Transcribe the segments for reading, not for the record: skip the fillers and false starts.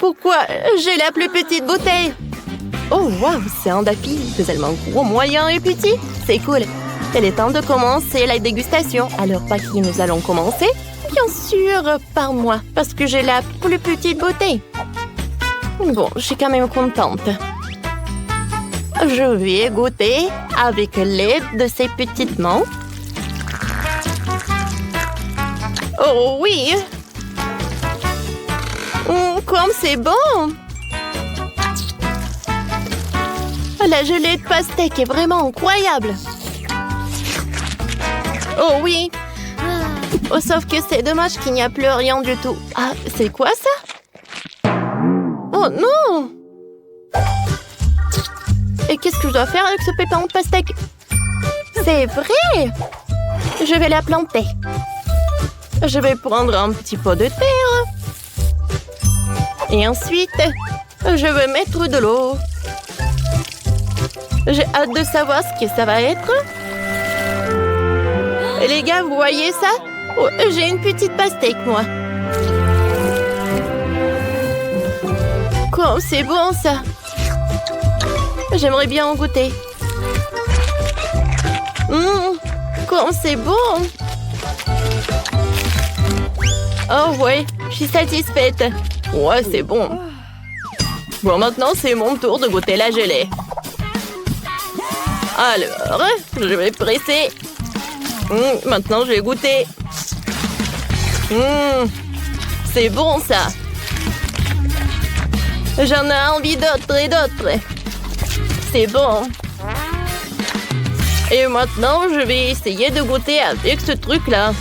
Pourquoi j'ai la plus petite bouteille? Oh, waouh, c'est un daffy, tellement gros, moyen et petit. C'est cool. Il est temps de commencer la dégustation. Alors, par qui nous allons commencer? Bien sûr, par moi, parce que j'ai la plus petite bouteille. Bon, je suis quand même contente. Je vais goûter avec l'aide de ces petites mains. Oh oui! Comme c'est bon! La gelée de pastèque est vraiment incroyable! Oh oui! Oh, sauf que c'est dommage qu'il n'y a plus rien du tout. Ah, c'est quoi ça? Oh non! Et qu'est-ce que je dois faire avec ce pépin de pastèque? C'est vrai! Je vais la planter. Je vais prendre un petit pot de terre. Et ensuite, je vais mettre de l'eau. J'ai hâte de savoir ce que ça va être. Et les gars, vous voyez ça? Oh, j'ai une petite pastèque, moi. Comme c'est bon, ça. J'aimerais bien en goûter. Comme c'est bon. Oh ouais, je suis satisfaite. Ouais, c'est bon. Bon, maintenant, c'est mon tour de goûter la gelée. Alors, je vais presser. Maintenant, je vais goûter. C'est bon, ça. J'en ai envie d'autres et d'autres. C'est bon. Et maintenant, je vais essayer de goûter avec ce truc-là.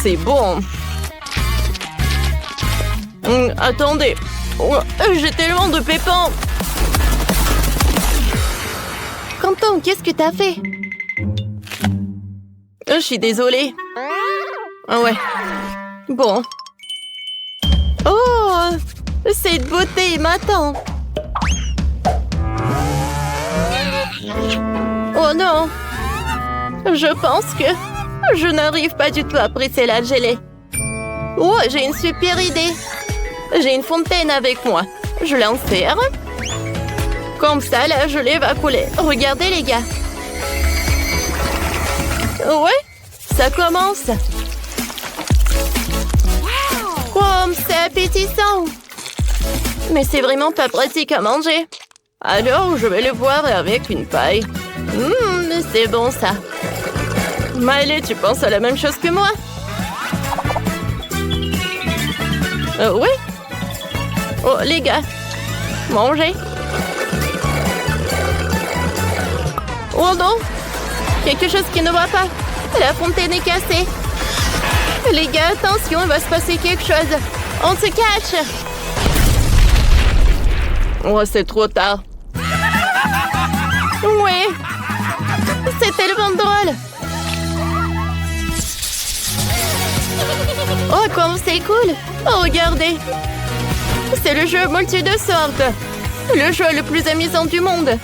C'est bon. Attendez. Oh, j'ai tellement de pépins. Quentin, qu'est-ce que t'as fait? Je suis désolée. Ah ouais. Bon. Oh, cette beauté m'attend. Oh non. Je pense que je n'arrive pas du tout à presser la gelée. Oh, j'ai une super idée. J'ai une fontaine avec moi. Je l'insère. Comme ça, la gelée va couler. Regardez, les gars. Ouais, ça commence. Comme c'est appétissant. Mais c'est vraiment pas pratique à manger. Alors, je vais le boire avec une paille. C'est bon, ça. Miley, tu penses à la même chose que moi? Oui. Oh, les gars, mangez. Oh non, quelque chose qui ne va pas. La fontaine est cassée. Les gars, attention, il va se passer quelque chose. On se cache. Oh, c'est trop tard. Oui. C'est tellement drôle. Oh, comme c'est cool. Oh, regardez. C'est le jeu multi de sorte. Le jeu le plus amusant du monde.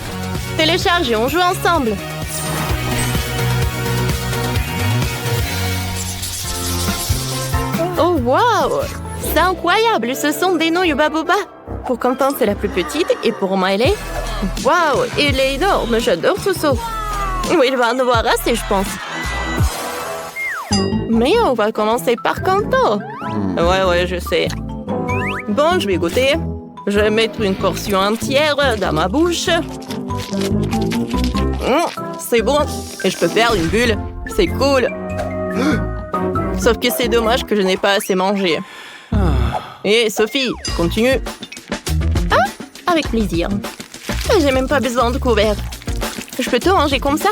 Télécharge et on joue ensemble. Oh, wow! C'est incroyable, ce sont des nouilles Baboba. Pour Quentin, c'est la plus petite. Et pour Miley, wow, il est énorme. J'adore ce saut. Oui, il va en avoir assez, je pense. Mais on va commencer par Quentin. Ouais, je sais. Bon, je vais goûter. Je vais mettre une portion entière dans ma bouche. C'est bon. Et je peux faire une bulle. C'est cool. Sauf que c'est dommage que je n'ai pas assez mangé. Et Sophie, continue. Ah, avec plaisir. J'ai même pas besoin de couvert. Je peux tout manger comme ça?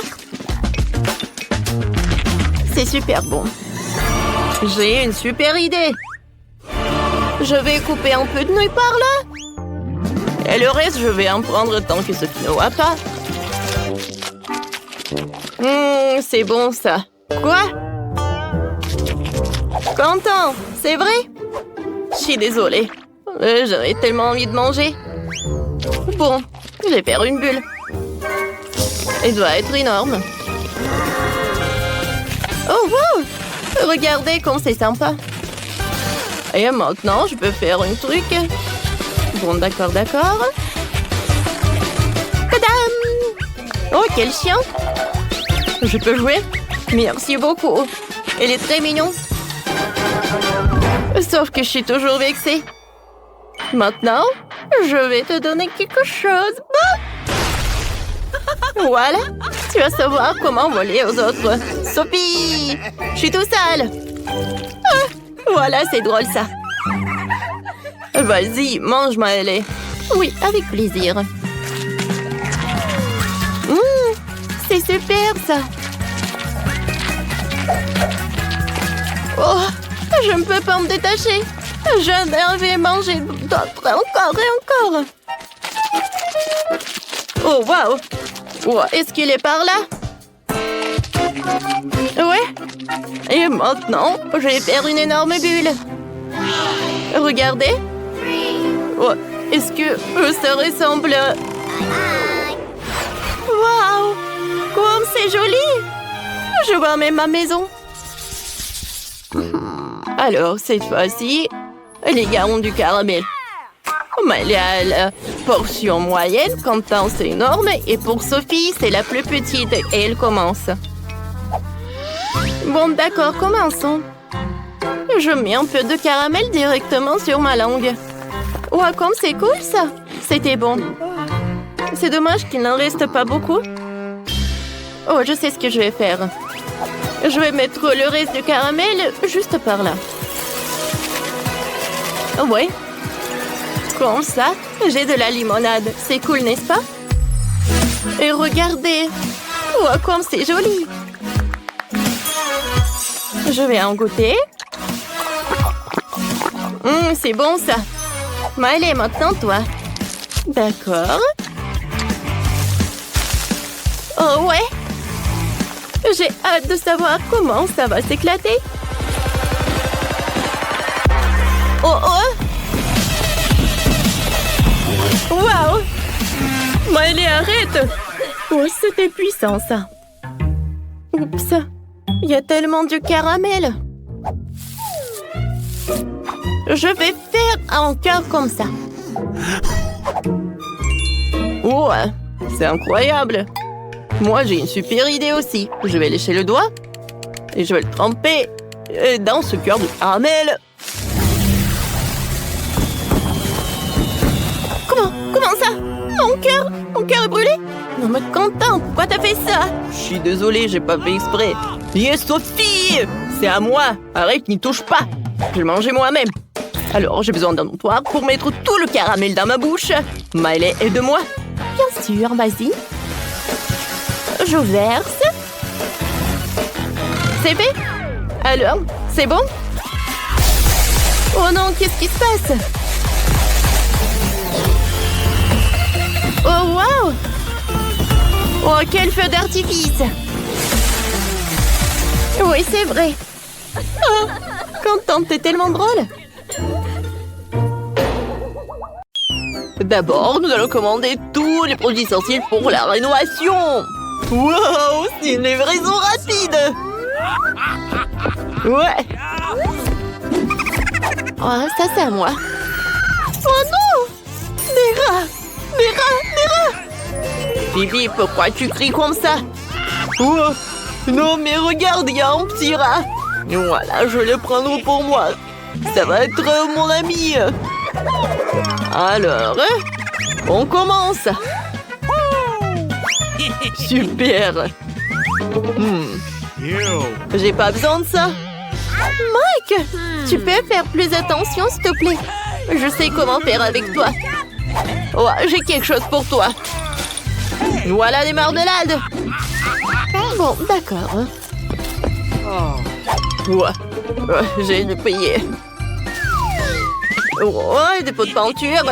C'est super bon. J'ai une super idée. Je vais couper un peu de nouilles par là. Et le reste, je vais en prendre tant que Sophie ne voit pas. C'est bon, ça. Quoi? Quentin, c'est vrai? Je suis désolée. J'aurais tellement envie de manger. Bon, je vais faire une bulle. Elle doit être énorme. Oh, wow! Regardez comme c'est sympa. Et maintenant, je peux faire un truc. Bon, d'accord, d'accord. Tadam! Oh, quel chien! Je peux jouer? Merci beaucoup. Il est très mignon. Sauf que je suis toujours vexée. Maintenant, je vais te donner quelque chose. Voilà. Tu vas savoir comment voler aux autres. Sophie! Je suis tout sale. Ah, voilà, c'est drôle ça. Vas-y, mange Maëlle. Oui, avec plaisir. C'est super ça. Oh, je ne peux pas me détacher. Je vais manger d'autres encore et encore. Oh, waouh. Oh, est-ce qu'il est par là? Ouais. Et maintenant, je vais faire une énorme bulle. Regardez. Oh, est-ce que ça ressemble... Waouh! Comme c'est joli! Je vois même ma maison. Alors, cette fois-ci, les gars ont du caramel. Mais il y a la portion moyenne, comme tant c'est énorme. Et pour Sophie, c'est la plus petite. Et elle commence. Bon, d'accord, commençons. Je mets un peu de caramel directement sur ma langue. Ouais, comme c'est cool, ça. C'était bon. C'est dommage qu'il n'en reste pas beaucoup. Oh, je sais ce que je vais faire. Je vais mettre le reste du caramel juste par là. Ouais. Comme ça, j'ai de la limonade. C'est cool, n'est-ce pas? Et regardez. Oh, comme c'est joli. Je vais en goûter. C'est bon, ça. Mais allez, maintenant, toi. D'accord. Oh, ouais. J'ai hâte de savoir comment ça va s'éclater. Oh, oh. Waouh. Maëlle, arrête. Oh, c'était puissant, ça. Oups. Il y a tellement de caramel. Je vais faire encore comme ça. Oh, c'est incroyable. Moi, j'ai une super idée aussi. Je vais lécher le doigt et je vais le tremper dans ce cœur de caramel. Comment ça? Mon cœur est brûlé? Non mais Quentin, pourquoi t'as fait ça? Je suis désolée, j'ai pas fait exprès. Yes, Sophie! C'est à moi. Arrête, n'y touche pas. Je vais manger moi-même. Alors, j'ai besoin d'un entonnoir pour mettre tout le caramel dans ma bouche. Maëlle, aide-moi. Bien sûr, vas-y. Je verse. C'est fait? Alors, c'est bon? Oh non, qu'est-ce qui se passe? Oh, waouh! Oh, quel feu d'artifice! Oui, c'est vrai. Oh, Quentin, t'es tellement drôle. D'abord, nous allons commander tous les produits essentiels pour la rénovation. Wow, c'est une livraison rapide. Ouais. Oh, ça c'est à moi. Oh non! Des rats! Des rats! Bibi, pourquoi tu cries comme ça? Oh, non, mais regarde, il y a un petit rat. Voilà, je vais le prendre pour moi. Ça va être mon ami. Alors, on commence. Super. J'ai pas besoin de ça. Mike, tu peux faire plus attention, s'il te plaît. Je sais comment faire avec toi. Oh, j'ai quelque chose pour toi. Voilà des marmelades. Bon, d'accord. J'ai le payer. Oh, des pots de peinture.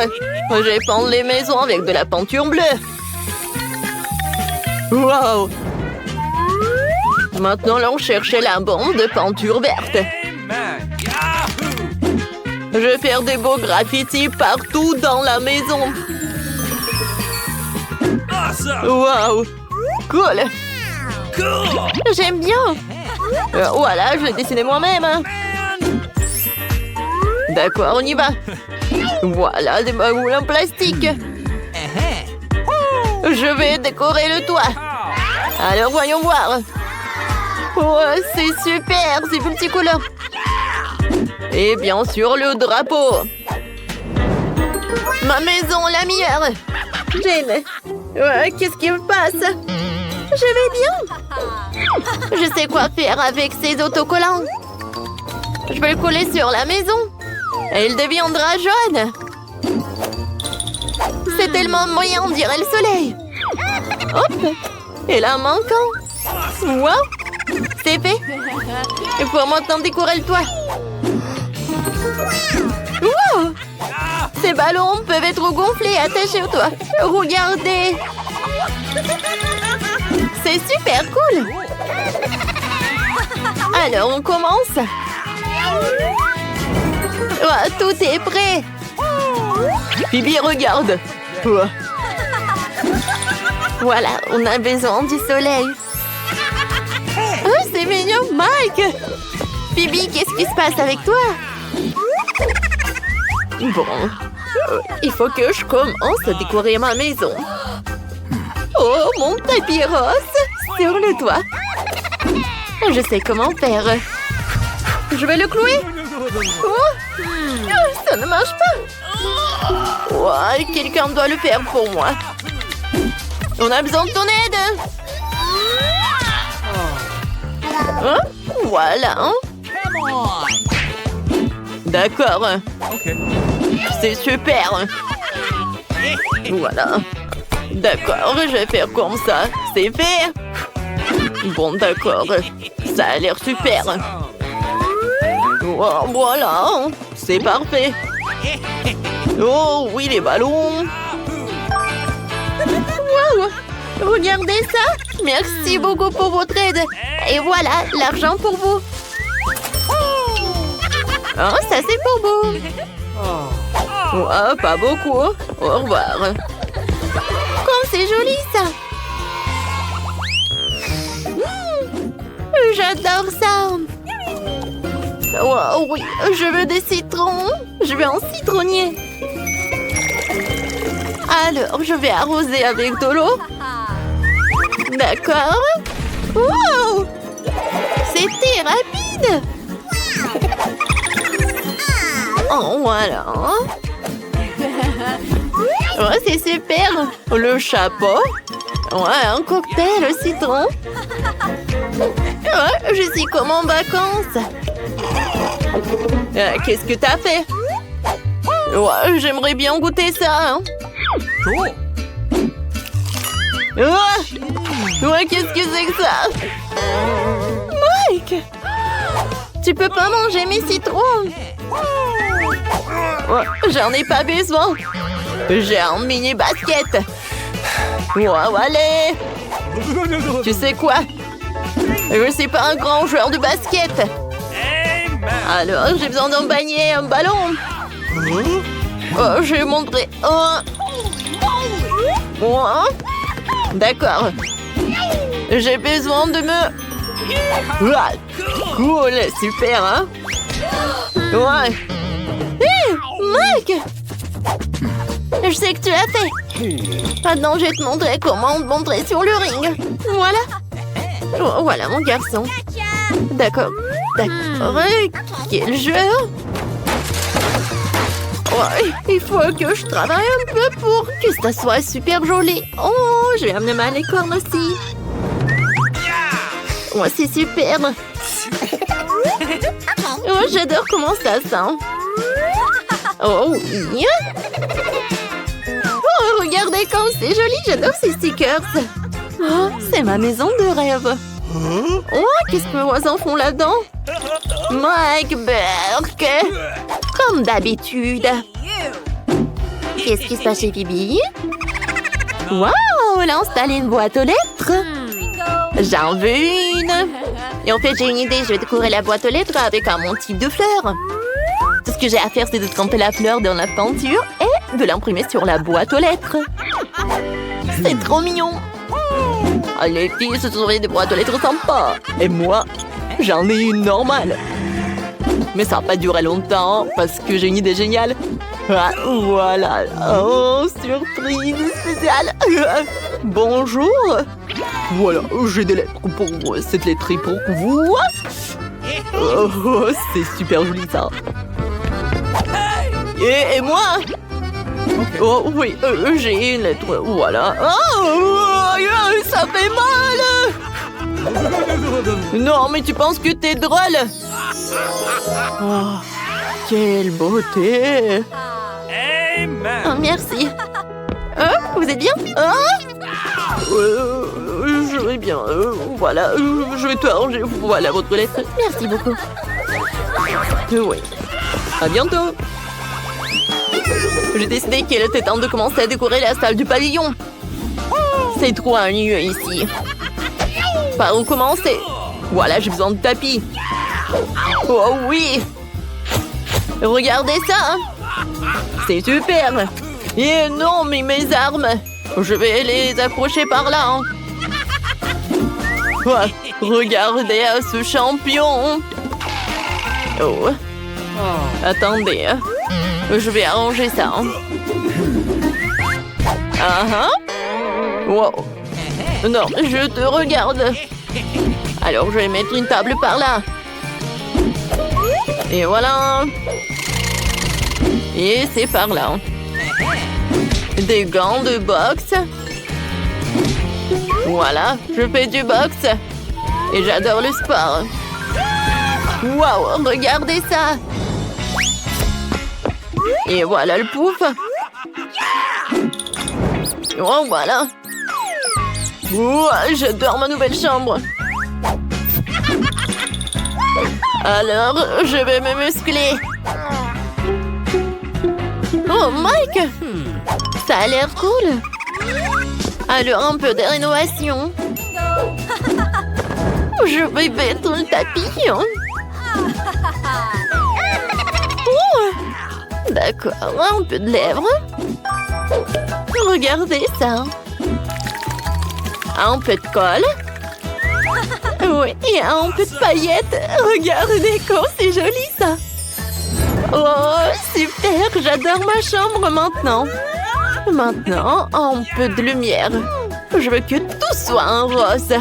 Je vais peindre les maisons avec de la peinture bleue. Wow. Maintenant, allons chercher la bombe de peinture verte. Je vais faire des beaux graffitis partout dans la maison. Wow. Cool. J'aime bien. Voilà, je l'ai dessiné moi-même. D'accord, on y va. Voilà des moules en plastique. Je vais décorer le toit. Alors, voyons voir. Oh, c'est super, c'est multicolore. Et bien sûr, le drapeau. Ma maison, la meilleure. Jane, qu'est-ce qui me passe? Je vais bien. Je sais quoi faire avec ces autocollants. Je vais le coller sur la maison. Et il deviendra jaune. C'est tellement moyen, on dirait le soleil. Hop. Et là, manquant. Wow. C'est fait. Il faut maintenant décorer le toit. Wow. Ces ballons peuvent être gonflés et attachés au toit. Regardez. C'est super cool. Alors, on commence. Oh, tout est prêt. Phoebe, regarde. Oh. Voilà, on a besoin du soleil. Oh, c'est mignon, Mike. Phoebe, qu'est-ce qui se passe avec toi? Bon, il faut que je commence à décorer ma maison. Oh, mon tapis rose sur le toit. Je sais comment faire. Je vais le clouer. Oh, ça ne marche pas. Oh, quelqu'un doit le faire pour moi. On a besoin de ton aide. Oh, voilà. D'accord. C'est super. Voilà. D'accord, je vais faire comme ça. C'est fait. Bon, d'accord. Ça a l'air super. Oh, voilà. C'est parfait. Oh, oui, les ballons. Wow. Regardez ça. Merci beaucoup pour votre aide. Et voilà, l'argent pour vous. Oh, ça c'est pour vous. Oh, pas beaucoup. Au revoir. Comme c'est joli ça. J'adore ça. Oh, oui, je veux des citrons. Je veux un citronnier. Alors, je vais arroser avec de l'eau. D'accord. Wow. C'était rapide. Oh, voilà. Oh, c'est super. Le chapeau. Ouais, un cocktail au citron. Ouais, je suis comme en vacances. Qu'est-ce que t'as fait? Ouais, j'aimerais bien goûter ça. Hein. Ouais, qu'est-ce que c'est que ça? Mike! Tu peux pas manger mes citrons. Ouais, j'en ai pas besoin. J'ai un mini basket. Wow, allez. Tu sais quoi? Je suis pas un grand joueur de basket. Alors, j'ai besoin d'un panier, un ballon. Oh, je vais montrer. Oh. D'accord. J'ai besoin de me... Ah, cool, super, hein? Ouais. Hé, Mike! Je sais que tu l'as fait. Maintenant, je vais te montrer comment monter sur le ring. Voilà. Oh, voilà, mon garçon. D'accord. D'accord. Quel jeu! Ouais, il faut que je travaille un peu pour que ça soit super joli. Oh, je vais amener ma licorne aussi. Ouais, c'est super. Oh, j'adore comment ça sent. Oh oui. Oh, regardez comme c'est joli. J'adore ces stickers. Oh, c'est ma maison de rêve. Oh, qu'est-ce que mes voisins font là-dedans? Mike Burke. Comme d'habitude. Qu'est-ce qui se passe chez Phoebe? Wow, elle a installé une boîte aux lettres. J'en veux une. Et en fait, j'ai une idée. Je vais décorer la boîte aux lettres avec un motif de fleurs. Tout ce que j'ai à faire, c'est de tremper la fleur dans la peinture et de l'imprimer sur la boîte aux lettres. C'est trop mignon. Les filles se sont trouvé des boîtes aux lettres sympas. Et moi, j'en ai une normale. Mais ça va pas durer longtemps parce que j'ai une idée géniale. Ah, voilà. Oh, surprise spéciale. Bonjour. Voilà, j'ai des lettres pour cette lettre est pour vous. Oh, c'est super joli ça. Et moi? Oh oui, j'ai une lettre. Voilà. Oh, ça fait mal. Non, mais tu penses que t'es drôle? Oh, quelle beauté. Oh, merci. Vous êtes bien? Je vais bien. Voilà, je vais te arranger. Voilà votre lettre. Merci beaucoup. Oui. À bientôt. J'ai décidé qu'il était temps de commencer à décorer la salle du pavillon. C'est trop ennuyeux ici. Par où commencer? Voilà, j'ai besoin de tapis. Oh oui! Regardez ça! C'est super! Et non, mais mes armes! Je vais les approcher par là. Ouais, regardez ce champion! Oh! Attendez, je vais arranger ça. Wow! Non, je te regarde. Alors, je vais mettre une table par là. Et voilà. Et c'est par là. Des gants de boxe. Voilà, je fais du boxe. Et j'adore le sport. Waouh, regardez ça. Et voilà le pouf. Oh, voilà. Ouah, j'adore ma nouvelle chambre. Alors, je vais me muscler. Oh, Mike! Ça a l'air cool. Alors, un peu de rénovation. Je vais mettre le tapis. Oh, d'accord, un peu de lèvres. Regardez ça. Un peu de colle. Oui, et un peu de paillettes. Regardez comme c'est joli ça. Oh, super, j'adore ma chambre maintenant. Maintenant, un peu de lumière. Je veux que tout soit en rose.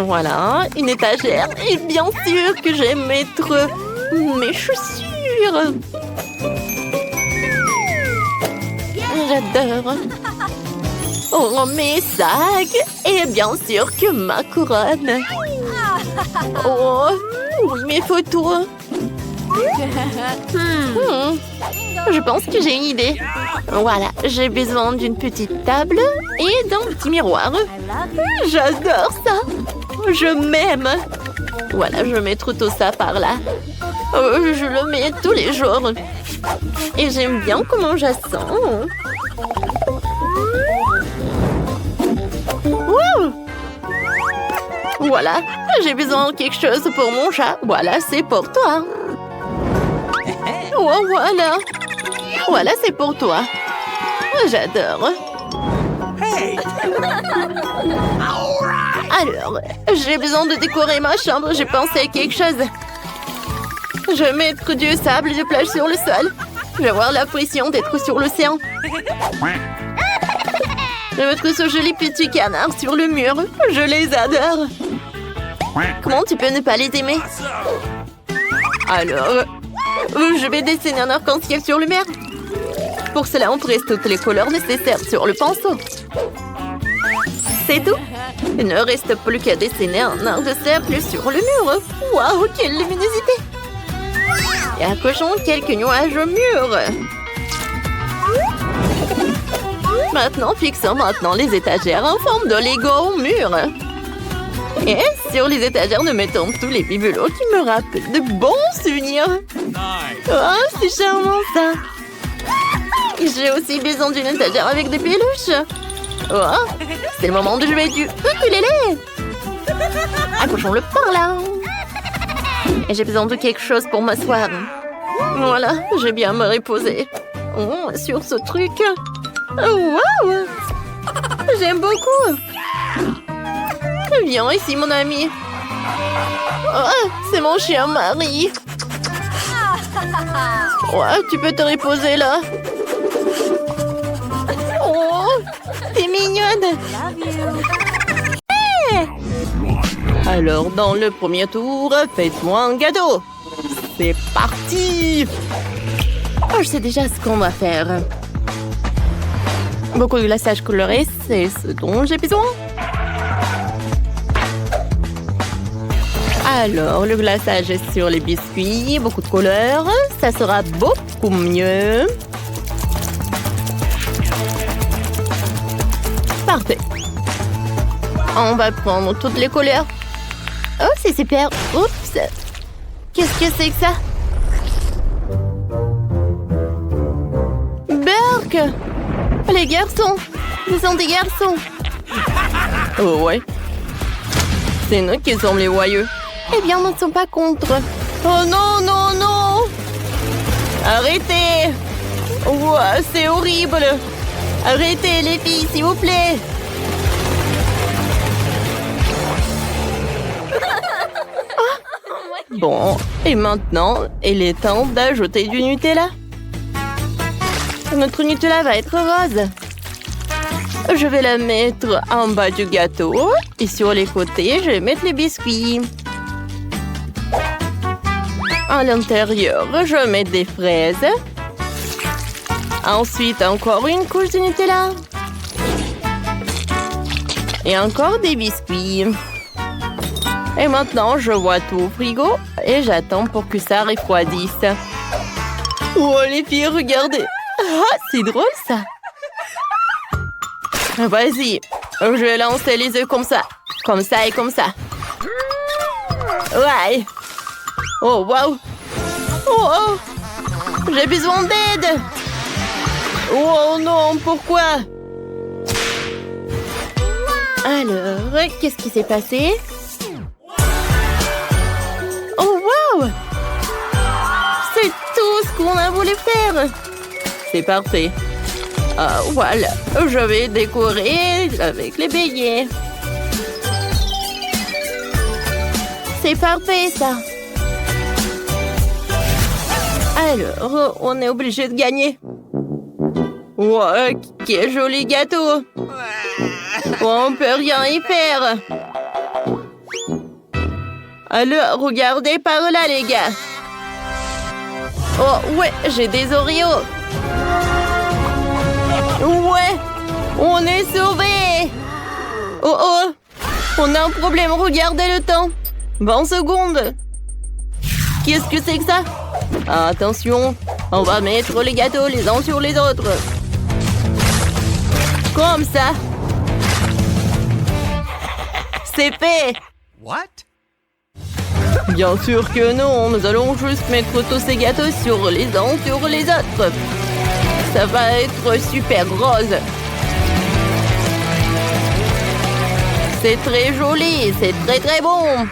Voilà, une étagère. Et bien sûr que je vais mettre mes chaussures. J'adore. Oh, mes sacs. Et bien sûr que ma couronne. Oh, oui, mes photos. Je pense que j'ai une idée. Voilà, j'ai besoin d'une petite table et d'un petit miroir. J'adore ça. Je m'aime. Voilà, je vais mettre tout ça par là. Je le mets tous les jours. Et j'aime bien comment je sens. Voilà, j'ai besoin de quelque chose pour mon chat. Voilà, c'est pour toi. Oh, voilà. Voilà, c'est pour toi. J'adore. Alors, j'ai besoin de décorer ma chambre. J'ai pensé à quelque chose. Je vais mettre du sable de plage sur le sol. Je vais avoir l'impression d'être sur l'océan. Je vais mettre ce joli petit canard sur le mur. Je les adore. Comment tu peux ne pas les aimer? Alors, je vais dessiner un arc-en-ciel sur le mur. Pour cela, on presse toutes les couleurs nécessaires sur le pinceau. C'est tout. Il ne reste plus qu'à dessiner un arc de cercle sur le mur. Waouh, quelle luminosité! Et accrochons quelques nuages au mur. Maintenant, fixons les étagères en forme de Lego au mur. Et sur les étagères, nous mettons tous les bibelots qui me rappellent de bons souvenirs. Oh, c'est charmant ça. J'ai aussi besoin d'une étagère avec des peluches. Oh, c'est le moment de jouer du ukulélé. Accrochons-le par là. Et j'ai besoin de quelque chose pour m'asseoir. Voilà, j'ai bien me reposer. Oh, sur ce truc. Oh, wow! J'aime beaucoup. Viens ici, mon ami. Oh, c'est mon chien Marie. Ouais, tu peux te reposer là. Oh, t'es mignonne. Hey! Alors, dans le premier tour, faites-moi un gâteau. C'est parti. Oh, je sais déjà ce qu'on va faire. Beaucoup de glaçage coloré, c'est ce dont j'ai besoin. Alors, le glaçage est sur les biscuits, beaucoup de couleurs. Ça sera beaucoup mieux. Parfait. On va prendre toutes les couleurs. Oh, c'est super. Oups. Qu'est-ce que c'est que ça? Burk! Les garçons! Ce sont des garçons! Oh ouais. C'est nous qui sommes les voyeux. Eh bien, nous ne sommes pas contre. Oh non, non, non! Arrêtez! Ouah, c'est horrible! Arrêtez les filles, s'il vous plaît! Bon, et maintenant, il est temps d'ajouter du Nutella. Notre Nutella va être rose. Je vais la mettre en bas du gâteau. Et sur les côtés, je vais mettre les biscuits. À l'intérieur, je vais mettre des fraises. Ensuite, encore une couche de Nutella. Et encore des biscuits. Et maintenant, je vois tout au frigo et j'attends pour que ça refroidisse. Oh, les filles, regardez. Ah, c'est drôle, ça. Vas-y, je vais lancer les œufs comme ça. Comme ça et comme ça. Ouais. Oh, wow. Oh, oh. J'ai besoin d'aide. Oh non, pourquoi? Alors, qu'est-ce qui s'est passé? Oh, wow! C'est tout ce qu'on a voulu faire! C'est parfait. Voilà, je vais décorer avec les beignets. C'est parfait, ça! Alors, on est obligé de gagner. Wow, quel joli gâteau! On peut rien y faire. Alors, regardez par là, les gars. Oh, ouais, j'ai des Oreos. Ouais, on est sauvés. Oh, oh, on a un problème, regardez le temps. 20 secondes. Qu'est-ce que c'est que ça? Attention, on va mettre les gâteaux les uns sur les autres. Comme ça. C'est fait. What? Bien sûr que non, nous allons juste mettre tous ces gâteaux sur les uns sur les autres. Ça va être super rose. C'est très joli, c'est très très bon.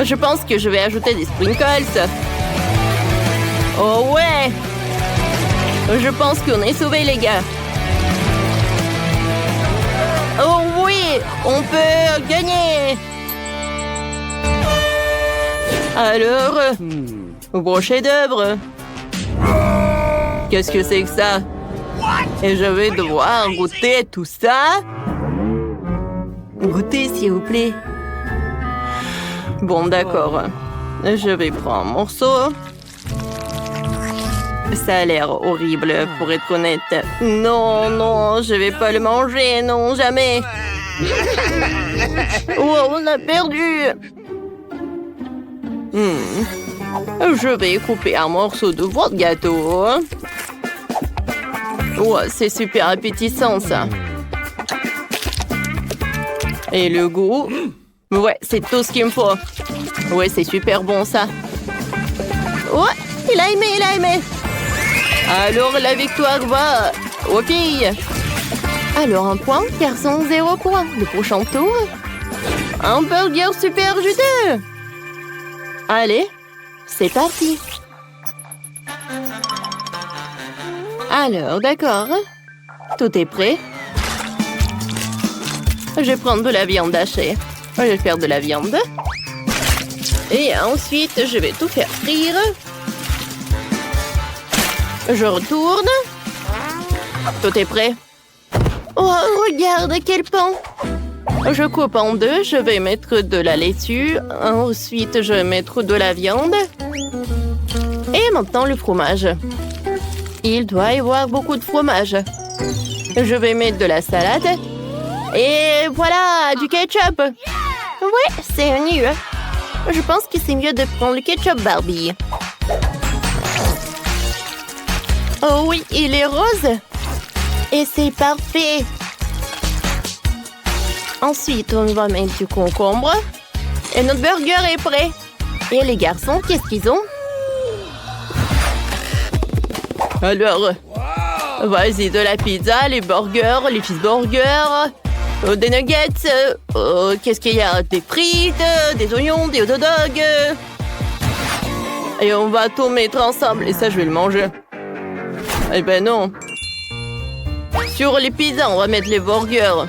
Je pense que je vais ajouter des sprinkles. Oh ouais. Je pense qu'on est sauvés, les gars. Oh oui, on peut gagner. Alors, bon chef-d'œuvre. Qu'est-ce que c'est que ça? Et je vais devoir goûter tout ça? Goûtez, s'il vous plaît. Bon, d'accord. Je vais prendre un morceau. Ça a l'air horrible, pour être honnête. Non, non, je vais pas le manger, non, jamais. Oh, on a perdu. Je vais couper un morceau de votre gâteau. Oh, c'est super appétissant, ça. Et le goût? Ouais, c'est tout ce qu'il me faut. Ouais, c'est super bon, ça. Oh, il a aimé, il a aimé. Alors, la victoire va aux filles. Alors, un point, garçon, 0 point. Le prochain tour, un burger super juteux. Allez, c'est parti. Alors, d'accord. Tout est prêt. Je vais prendre de la viande hachée. Je vais faire de la viande. Et ensuite, je vais tout faire frire. Je retourne. Tout est prêt. Oh, regarde, quel pan! Je coupe en deux, je vais mettre de la laitue. Ensuite, je vais mettre de la viande. Et maintenant, le fromage. Il doit y avoir beaucoup de fromage. Je vais mettre de la salade. Et voilà, du ketchup. Ouais, c'est mieux. Je pense que c'est mieux de prendre le ketchup Barbie. Oh oui, il est rose. Et c'est parfait. Ensuite, on va mettre du concombre. Et notre burger est prêt. Et les garçons, qu'est-ce qu'ils ont? Alors, vas-y, de la pizza, les burgers, les cheeseburgers, des nuggets. Qu'est-ce qu'il y a? Des frites, des oignons, des hot dogs. Et on va tout mettre ensemble. Et ça, je vais le manger. Eh ben non. Sur les pizzas, on va mettre les burgers.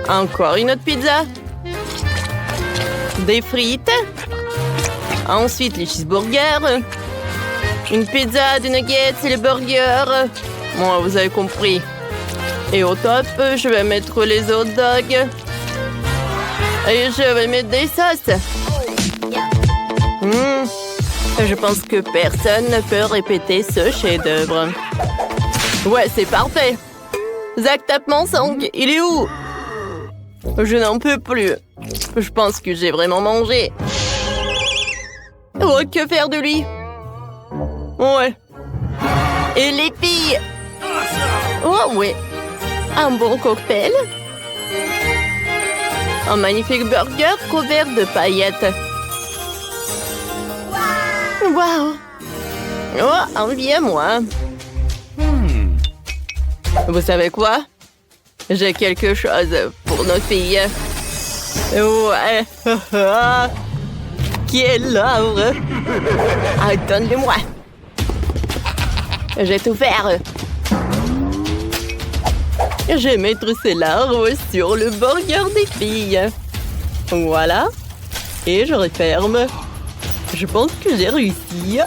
Encore une autre pizza. Des frites. Ensuite, les cheeseburgers. Une pizza, des nuggets et les burgers. Bon, vous avez compris. Et au top, je vais mettre les hot dogs. Et je vais mettre des sauces. Je pense que personne ne peut répéter ce chef-d'œuvre. Ouais, c'est parfait. Zach tape mon sang. Il est où? Je n'en peux plus. Je pense que j'ai vraiment mangé. Oh, que faire de lui? Ouais. Et les filles? Oh, oui. Un bon cocktail. Un magnifique burger couvert de paillettes. Wow. Oh, envie à moi. Vous savez quoi? J'ai quelque chose pour nos filles. Ouais. Quelle œuvre! Ah, donne-le-moi. Je vais tout faire. Je vais mettre ces larves sur le burger des filles. Voilà. Et je referme. Je pense que j'ai réussi.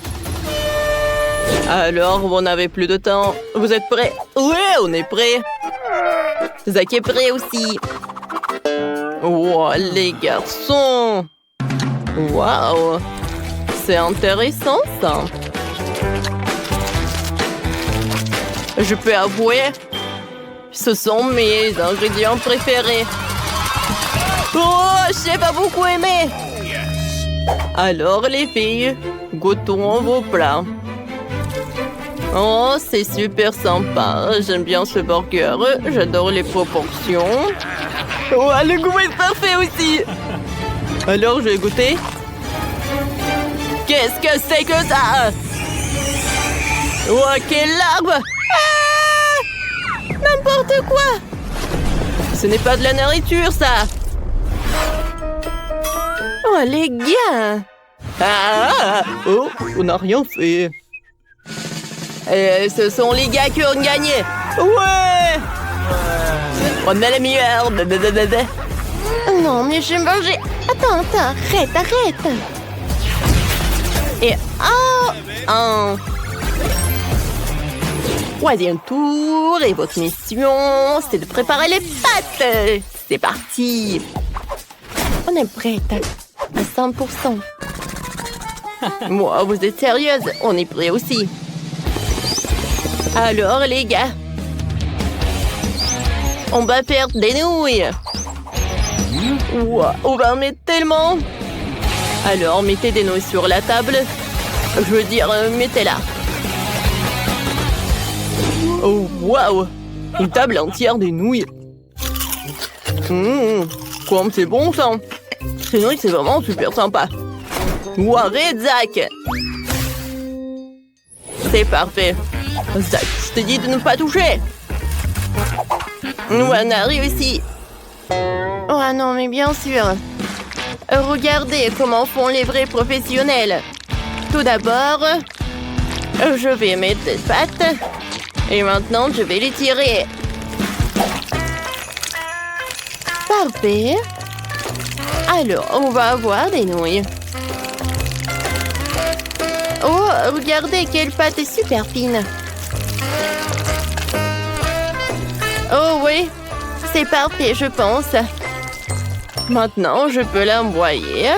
Alors, on n'avait plus de temps. Vous êtes prêts? Oui, on est prêts. Zach est prêt aussi. Wow, les garçons. Waouh. C'est intéressant, ça. Je peux avouer, ce sont mes ingrédients préférés. Oh, j'ai pas beaucoup aimé. Alors, les filles, goûtons vos plats. Oh, c'est super sympa. J'aime bien ce burger. J'adore les proportions. Oh, le goût est parfait aussi. Alors, je vais goûter. Qu'est-ce que c'est que ça? Oh, quelle larve! Ah! N'importe quoi! Ce n'est pas de la nourriture, ça! Oh, les gars! Ah! Oh, on n'a rien fait. Et ce sont les gars qui ont gagné. Ouais! On a la meilleure. Non, mais je vais manger. Attends, arrête. Et troisième tour. Et votre mission, c'est de préparer les pâtes. C'est parti. On est prête à 100%. Moi, vous êtes sérieuse? On est prêt aussi. Alors, les gars, on va faire des nouilles. Wow, on va en mettre tellement. Alors, mettez des nouilles sur la table. Je veux dire, mettez-la. Oh, waouh! Une table entière de nouilles. Comme c'est bon, ça. Ces nouilles, c'est vraiment super sympa. Wow, arrête, Zach. C'est parfait. Zach, je te dis de ne pas toucher. On a réussi. Oh non, mais bien sûr. Regardez comment font les vrais professionnels. Tout d'abord, je vais mettre des pâtes. Et maintenant, je vais les tirer. Parfait. Alors, on va avoir des nouilles. Oh, Oh, regardez quelle pâte est super fine. Oh oui, c'est parfait, je pense. Maintenant, je peux l'envoyer.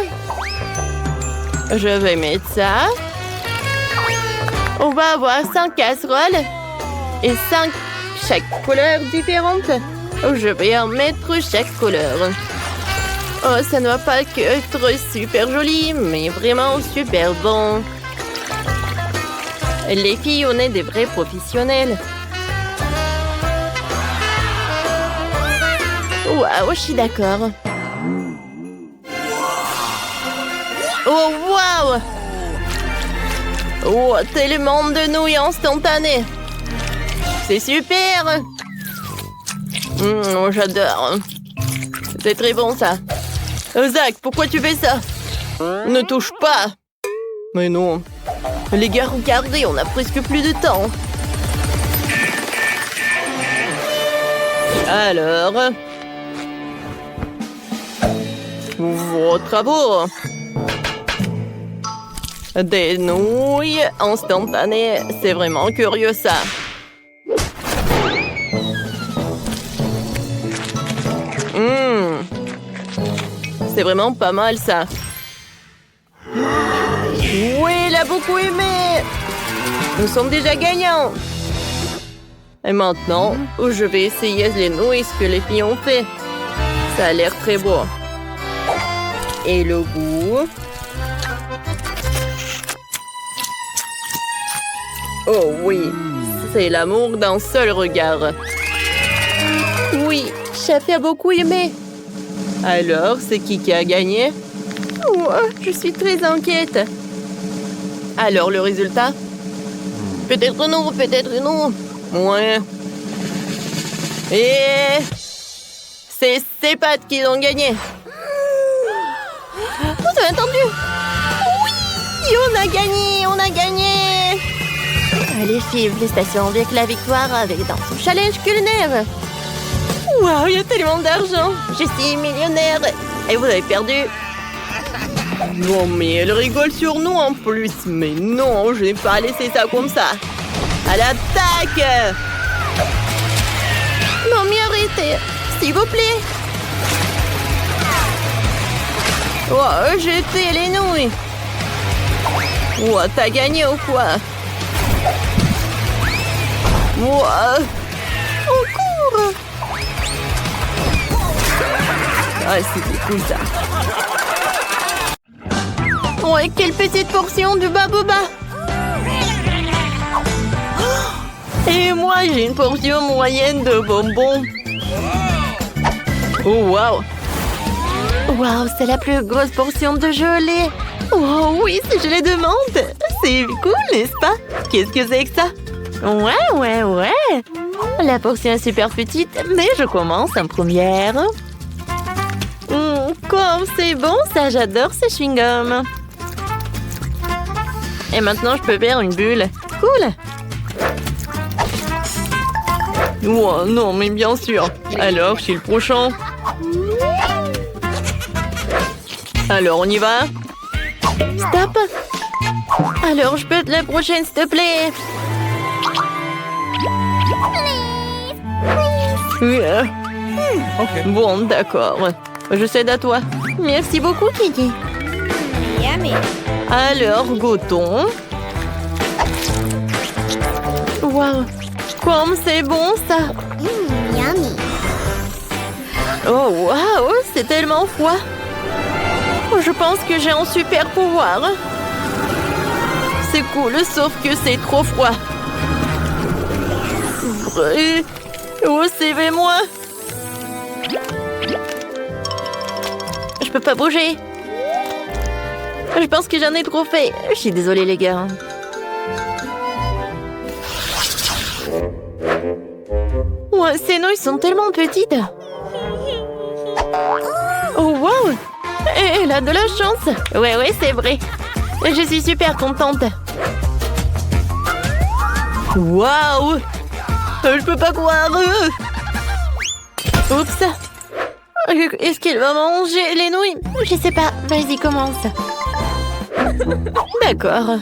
Je vais mettre ça. On va avoir 5 casseroles et 5 chaque couleur différente. Je vais en mettre chaque couleur. Oh, ça ne va pas que être super joli, mais vraiment super bon. Les filles, on est des vrais professionnels. Waouh, je suis d'accord. Oh, waouh! Oh, tellement de nouilles instantanées. C'est super. J'adore. C'est très bon, ça. Zach, pourquoi tu fais ça? Ne touche pas. Mais non. Les gars, regardez, on a presque plus de temps. Alors... vos travaux. Des nouilles instantanées. C'est vraiment curieux, ça. C'est vraiment pas mal, ça. Oui, il a beaucoup aimé. Nous sommes déjà gagnants. Et maintenant, je vais essayer les nouilles que les filles ont fait. Ça a l'air très beau. Et le goût. Oh oui, c'est l'amour d'un seul regard. Oui, chef a beaucoup aimé. Alors, c'est qui a gagné? Oh, je suis très inquiète. Alors, le résultat? Peut-être non, peut-être non. Ouais. Et... c'est ces pâtes qui ont gagné. Vous avez entendu? Oui, on a gagné, on a gagné. Allez, filles, félicitations avec la victoire dans son challenge culinaire. Waouh, il y a tellement d'argent. Je suis millionnaire. Et vous avez perdu. Non, mais elle rigole sur nous en plus. Mais non, je n'ai pas laissé ça comme ça. À l'attaque! Non, mais arrêtez. S'il vous plaît. Oh, jetez les nouilles. Oh, t'as gagné ou quoi? Oh, on court. Ah, c'était cool, ça. Ouais, quelle petite portion de baboba. Et moi, j'ai une portion moyenne de bonbons. Oh, waouh. Waouh, c'est la plus grosse portion de gelée. Oh oui, c'est gelée de menthe. C'est cool, n'est-ce pas? Qu'est-ce que c'est que ça? Ouais. La portion est super petite, mais je commence en première. Comme c'est bon, ça, j'adore ces chewing-gums. Et maintenant, je peux faire une bulle. Cool. Oh, non, mais bien sûr. Alors, je suis le prochain. Alors, on y va? Stop. Alors, je peux être la prochaine, s'il te plaît? Okay. Bon, d'accord. Je cède à toi. Merci beaucoup, Kiki. Alors, goûtons. Waouh, comme c'est bon, ça. Yummy. Oh, waouh, c'est tellement froid. Je pense que j'ai un super pouvoir. C'est cool, sauf que c'est trop froid. Oh, suivez-moi. Je peux pas bouger. Je pense que j'en ai trop fait. Je suis désolée, les gars. Ouais, ces nouilles sont tellement petites. Oh, wow. Elle a de la chance. Ouais, c'est vrai. Je suis super contente. Waouh. Je peux pas croire. Oups. Est-ce qu'il va manger les nouilles? Je sais pas. Vas-y, commence. D'accord.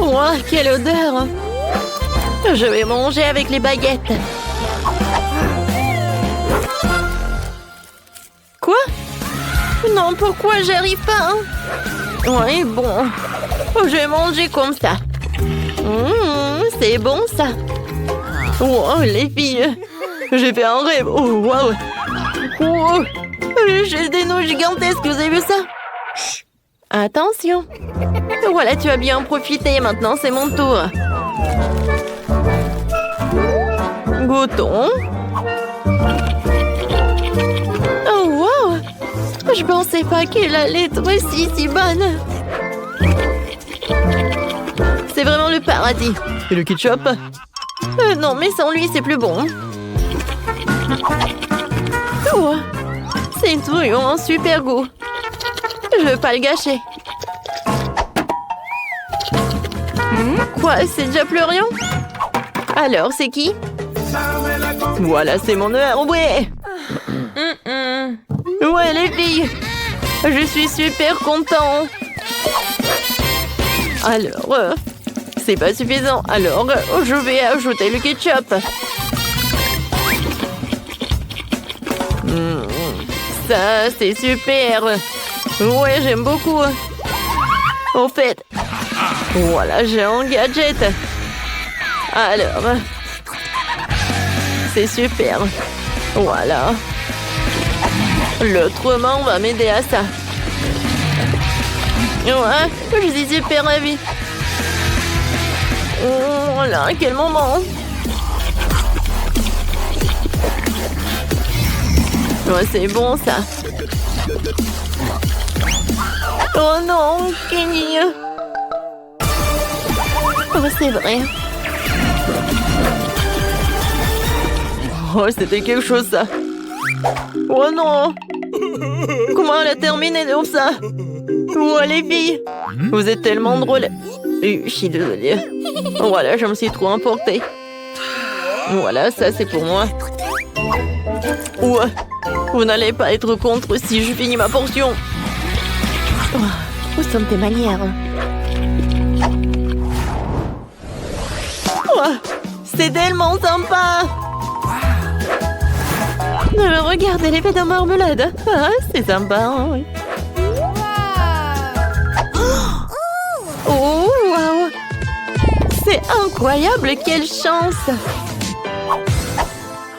Ouah, quelle odeur! Je vais manger avec les baguettes. Quoi? Non, pourquoi j'arrive pas? Ouais, bon. Je vais manger comme ça. C'est bon, ça. Wow, les filles. J'ai fait un rêve. Oh, wow. Oh, j'ai des noix gigantesques. Vous avez vu ça? Chut. Attention. Voilà, tu as bien profité. Maintenant, c'est mon tour. Goûtons. Oh, wow. Je pensais pas qu'elle allait être si bonne. C'est vraiment le paradis. Et le ketchup? Non, mais sans lui, c'est plus bon. Oh, c'est toujours un super goût. Je veux pas le gâcher. Quoi, c'est déjà Florian? Alors, c'est qui? Voilà, c'est mon heure, ouais. Ouais, les filles. Je suis super content. Alors, c'est pas suffisant. Alors, je vais ajouter le ketchup. Ça, c'est super. Ouais, j'aime beaucoup. Au fait, voilà, j'ai un gadget. Alors, c'est super. Voilà. L'autre main va m'aider à ça. Ouais, je suis super ravie. Oh là, quel moment! Ouais, c'est bon, ça. Oh non, Kenny! Oh, c'est vrai. Oh, c'était quelque chose, ça. Oh non! Comment elle a terminé comme ça? Oh, les filles! Vous êtes tellement drôles. Je suis désolée. Voilà, je me suis trop emportée. Voilà, ça c'est pour moi. Ouais, vous n'allez pas être contre si je finis ma portion. Où sont tes manières? C'est tellement sympa! Regardez l'effet de marmelade. C'est sympa, hein, oui. Oh, wow! C'est incroyable, quelle chance!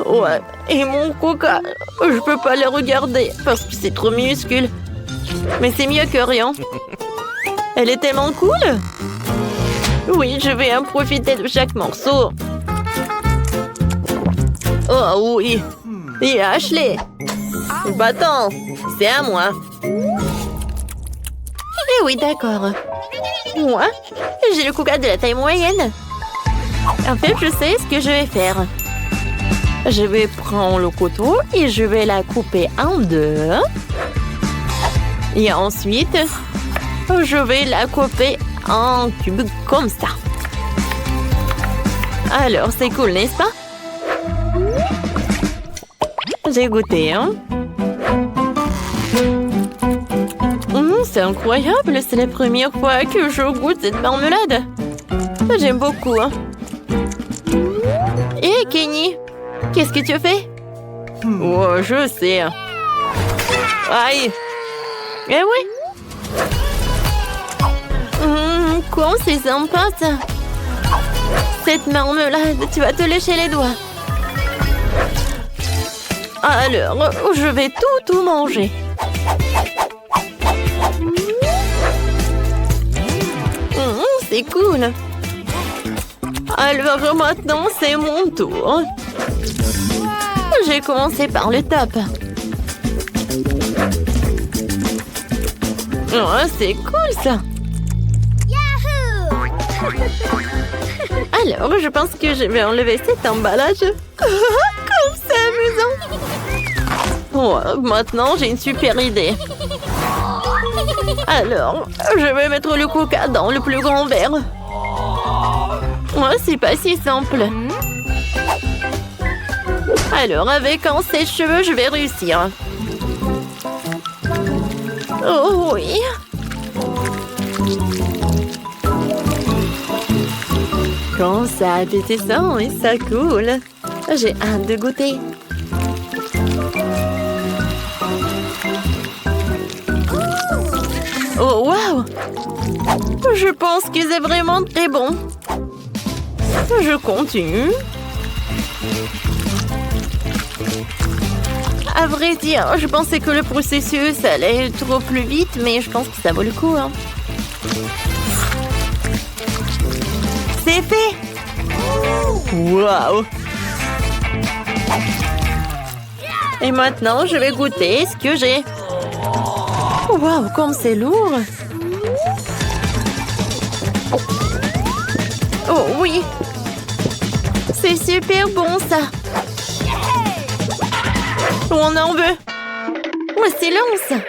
Ouais, et mon coca, je peux pas le regarder parce que c'est trop minuscule. Mais c'est mieux que rien. Elle est tellement cool! Oui, je vais en profiter de chaque morceau. Oh oui! Et Ashley! Bâton, c'est à moi. Eh oui, d'accord. Moi, j'ai le coca de la taille moyenne. En fait, je sais ce que je vais faire. Je vais prendre le couteau et je vais la couper en deux. Et ensuite, je vais la couper en cubes comme ça. Alors, c'est cool, n'est-ce pas? J'ai goûté, hein? C'est incroyable, c'est la première fois que je goûte cette marmelade. J'aime beaucoup, hein? Hé, Kenny, qu'est-ce que tu fais? Oh, je sais. Aïe! Eh oui! Quoi, c'est sympa, ça! Cette marmelade, tu vas te lécher les doigts. Alors, je vais tout manger. C'est cool. Alors maintenant, c'est mon tour. J'ai commencé par le top. Oh, c'est cool, ça. Alors, je pense que je vais enlever cet emballage. Comme c'est amusant. Oh, maintenant, j'ai une super idée. Alors, je vais mettre le coca dans le plus grand verre. Oh, c'est pas si simple. Alors, avec un sèche-cheveux, je vais réussir. Oh oui. Quand ça appétissant et ça coule. J'ai hâte de goûter. Oh, waouh! Je pense que c'est vraiment très bon. Je continue. À vrai dire, je pensais que le processus allait trop plus vite, mais je pense que ça vaut le coup. Hein. C'est fait! Waouh! Et maintenant, je vais goûter ce que j'ai. Waouh, comme c'est lourd! Oh oui! C'est super bon, ça! On en veut! Oh, silence!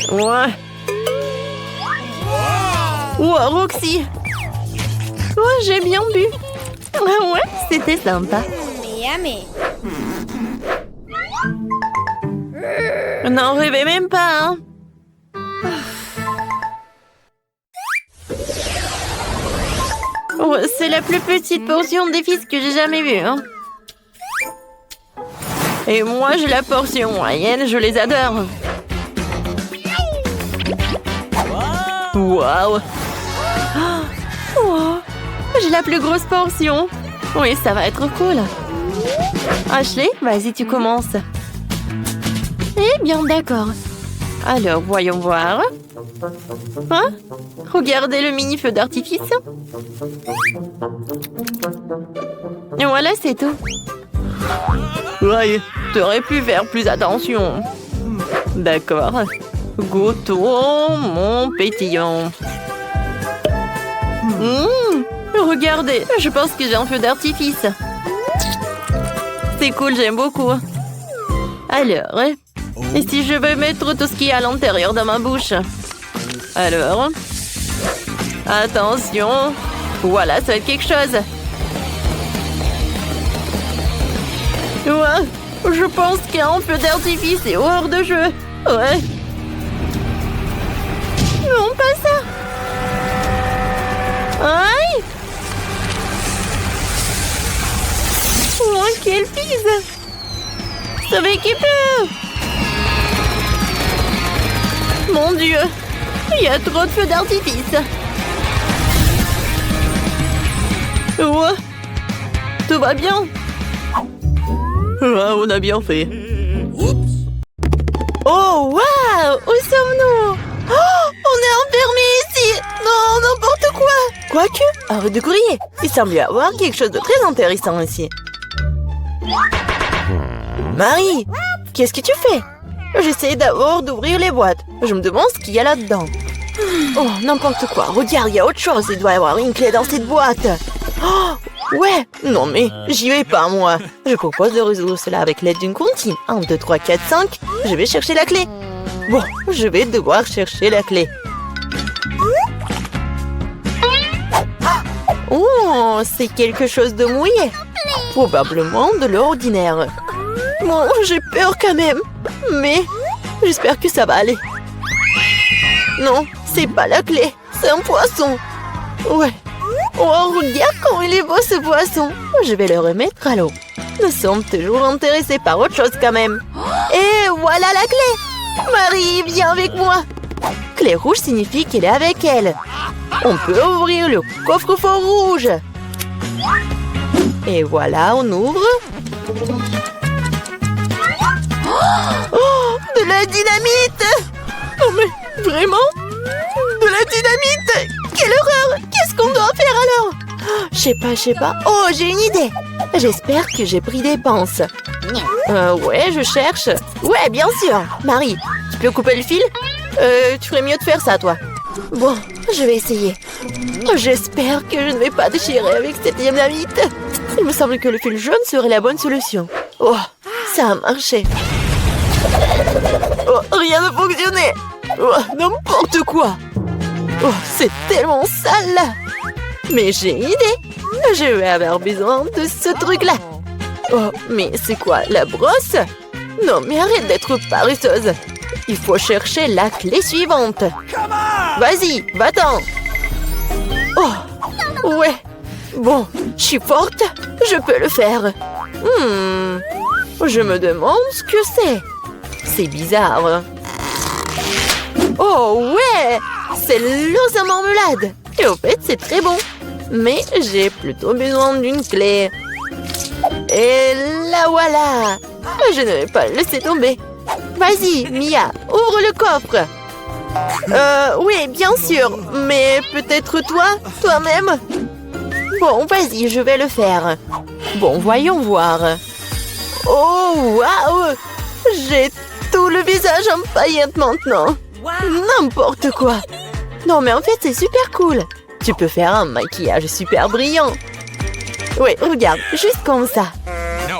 Ouais! Wow, Roxy! Oh, j'ai bien bu! Ah ouais, c'était sympa! Yummy. N'en rêvez même pas, hein! Oh, c'est la plus petite portion des fils que j'ai jamais vue, hein! Et moi, j'ai la portion moyenne, je les adore! Waouh! Oh, j'ai la plus grosse portion! Oui, ça va être cool! Ashley, vas-y, tu commences! Eh bien, d'accord! Alors, voyons voir. Hein? Regardez le mini feu d'artifice. Et voilà, c'est tout. Ouais, t'aurais pu faire plus attention. D'accord. Goûtons mon pétillant. Regardez, je pense que j'ai un feu d'artifice. C'est cool, j'aime beaucoup. Alors, et si je veux mettre tout ce qui est à l'intérieur de ma bouche? Alors, attention. Voilà, ça va être quelque chose. Ouais, je pense qu'un feu d'artifice est hors de jeu. Ouais. Non, pas ça. Aïe. Oh, quelle pise. Sauvez qui peut. Mon Dieu, il y a trop de feux d'artifice. Ouais, tout va bien. Ah, on a bien fait. Oh, waouh, où sommes-nous? Oh, on est enfermés ici. Non, n'importe quoi. Quoique, arrête de courir. Il semble y avoir quelque chose de très intéressant ici. Marie, qu'est-ce que tu fais? J'essaie d'abord d'ouvrir les boîtes. Je me demande ce qu'il y a là-dedans. Oh, n'importe quoi. Regarde, il y a autre chose. Il doit y avoir une clé dans cette boîte. Oh, ouais. Non, mais j'y vais pas, moi. Je propose de résoudre cela avec l'aide d'une comptine. 1, 2, 3, 4, 5. Je vais chercher la clé. Bon, je vais devoir chercher la clé. Oh, c'est quelque chose de mouillé. Probablement de l'ordinaire. Bon, j'ai peur quand même. Mais j'espère que ça va aller. Non, c'est pas la clé. C'est un poisson. Ouais. Oh, regarde comment il est beau ce poisson. Je vais le remettre à l'eau. Nous sommes toujours intéressés par autre chose quand même. Et voilà la clé. Marie, viens avec moi. Clé rouge signifie qu'elle est avec elle. On peut ouvrir le coffre-fort rouge. Et voilà, on ouvre. Oh, de la dynamite! Oh, mais vraiment? De la dynamite! Quelle horreur! Qu'est-ce qu'on doit faire alors? Je sais pas. Oh, j'ai une idée! J'espère que j'ai pris des pinces. Ouais, je cherche. Ouais, bien sûr. Marie, tu peux couper le fil? Tu ferais mieux de faire ça, toi. Bon, je vais essayer. J'espère que je ne vais pas déchirer avec cette dynamite. Il me semble que le fil jaune serait la bonne solution. Oh, ça a marché. Oh, rien ne fonctionnait. Oh, n'importe quoi. Oh, c'est tellement sale. Mais j'ai une idée. Je vais avoir besoin de ce truc-là. Oh, mais c'est quoi, la brosse? Non, mais arrête d'être paresseuse. Il faut chercher la clé suivante. Vas-y, va-t'en. Ouais. Bon, je suis forte. Je peux le faire. Je me demande ce que c'est. C'est bizarre. Oh ouais! C'est l'os à marmelade. Et au fait, c'est très bon. Mais j'ai plutôt besoin d'une clé. Et la voilà! Je ne vais pas le laisser tomber. Vas-y, Mia, ouvre le coffre. Oui, bien sûr. Mais peut-être toi-même? Bon, vas-y, je vais le faire. Bon, voyons voir. Oh, waouh! J'ai tout le visage en paillettes maintenant. N'importe quoi. Non, mais en fait, c'est super cool. Tu peux faire un maquillage super brillant. Oui, regarde, juste comme ça.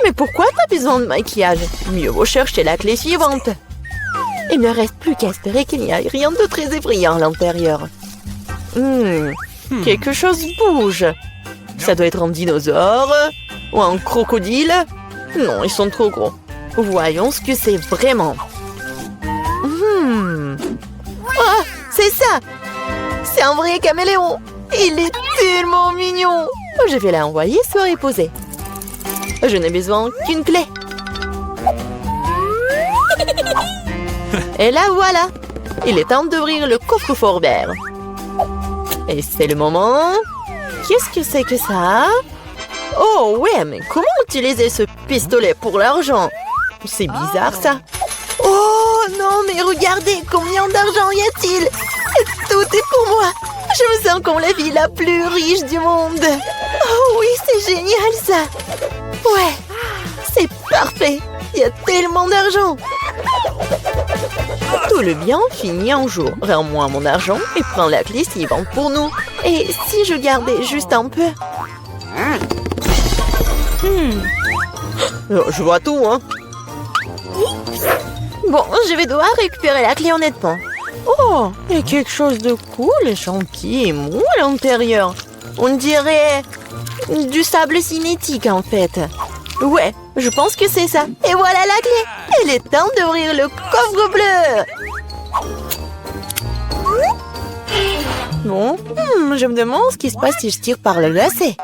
Mais pourquoi t'as besoin de maquillage? Mieux vaut chercher la clé suivante. Il ne reste plus qu'à espérer qu'il n'y ait rien de très effrayant à l'intérieur. Quelque chose bouge. Ça doit être un dinosaure ou un crocodile. Non, ils sont trop gros. Voyons ce que c'est vraiment. Oh, c'est ça! C'est un vrai caméléon! Il est tellement mignon! Je vais l'envoyer se reposer. Je n'ai besoin qu'une clé. Et là voilà! Il est temps d'ouvrir le coffre-fort vert. Et c'est le moment. Qu'est-ce que c'est que ça? Oh ouais, mais comment utiliser ce pistolet pour l'argent? C'est bizarre ça. Oh non, mais regardez, combien d'argent y a-t-il? Tout est pour moi. Je me sens comme la ville la plus riche du monde. Oh oui, c'est génial ça. Ouais, c'est parfait. Il y a tellement d'argent. Tout le bien finit un jour. Rends-moi mon argent et prends la clé suivante pour nous. Et si je gardais juste un peu? Je vois tout, hein. Bon, je vais devoir récupérer la clé honnêtement. Oh, il y a quelque chose de cool et gentil et mou à l'intérieur. On dirait du sable cinétique en fait. Ouais, je pense que c'est ça. Et voilà la clé. Il est temps d'ouvrir le coffre bleu. Bon, je me demande ce qui se passe si je tire par le lacet.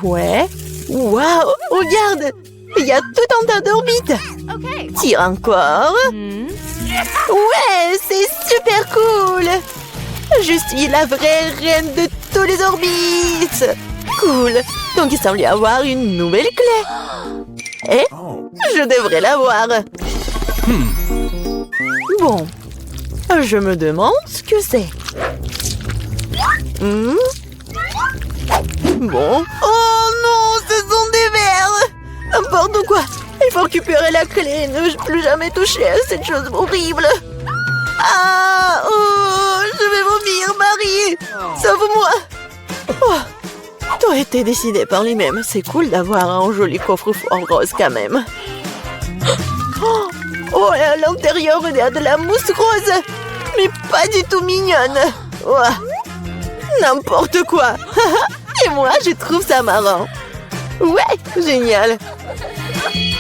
Ouais. Waouh, regarde. Il y a tout un tas d'orbites. Tire encore. Ouais, c'est super cool. Je suis la vraie reine de tous les orbites. Cool. Donc il semble y avoir une nouvelle clé. Et je devrais l'avoir. Bon. Je me demande ce que c'est. Bon. Oh non, ce sont des vers. N'importe quoi. Il faut récupérer la clé et ne plus jamais toucher à cette chose horrible. Ah, oh, je vais vomir, Marie. Sauve-moi. Oh, tout a été décidé par les mêmes. C'est cool d'avoir un joli coffre-fort rose quand même. Oh, et à l'intérieur, il y a de la mousse rose. Mais pas du tout mignonne. Oh, n'importe quoi. Et moi, je trouve ça marrant. Ouais, génial.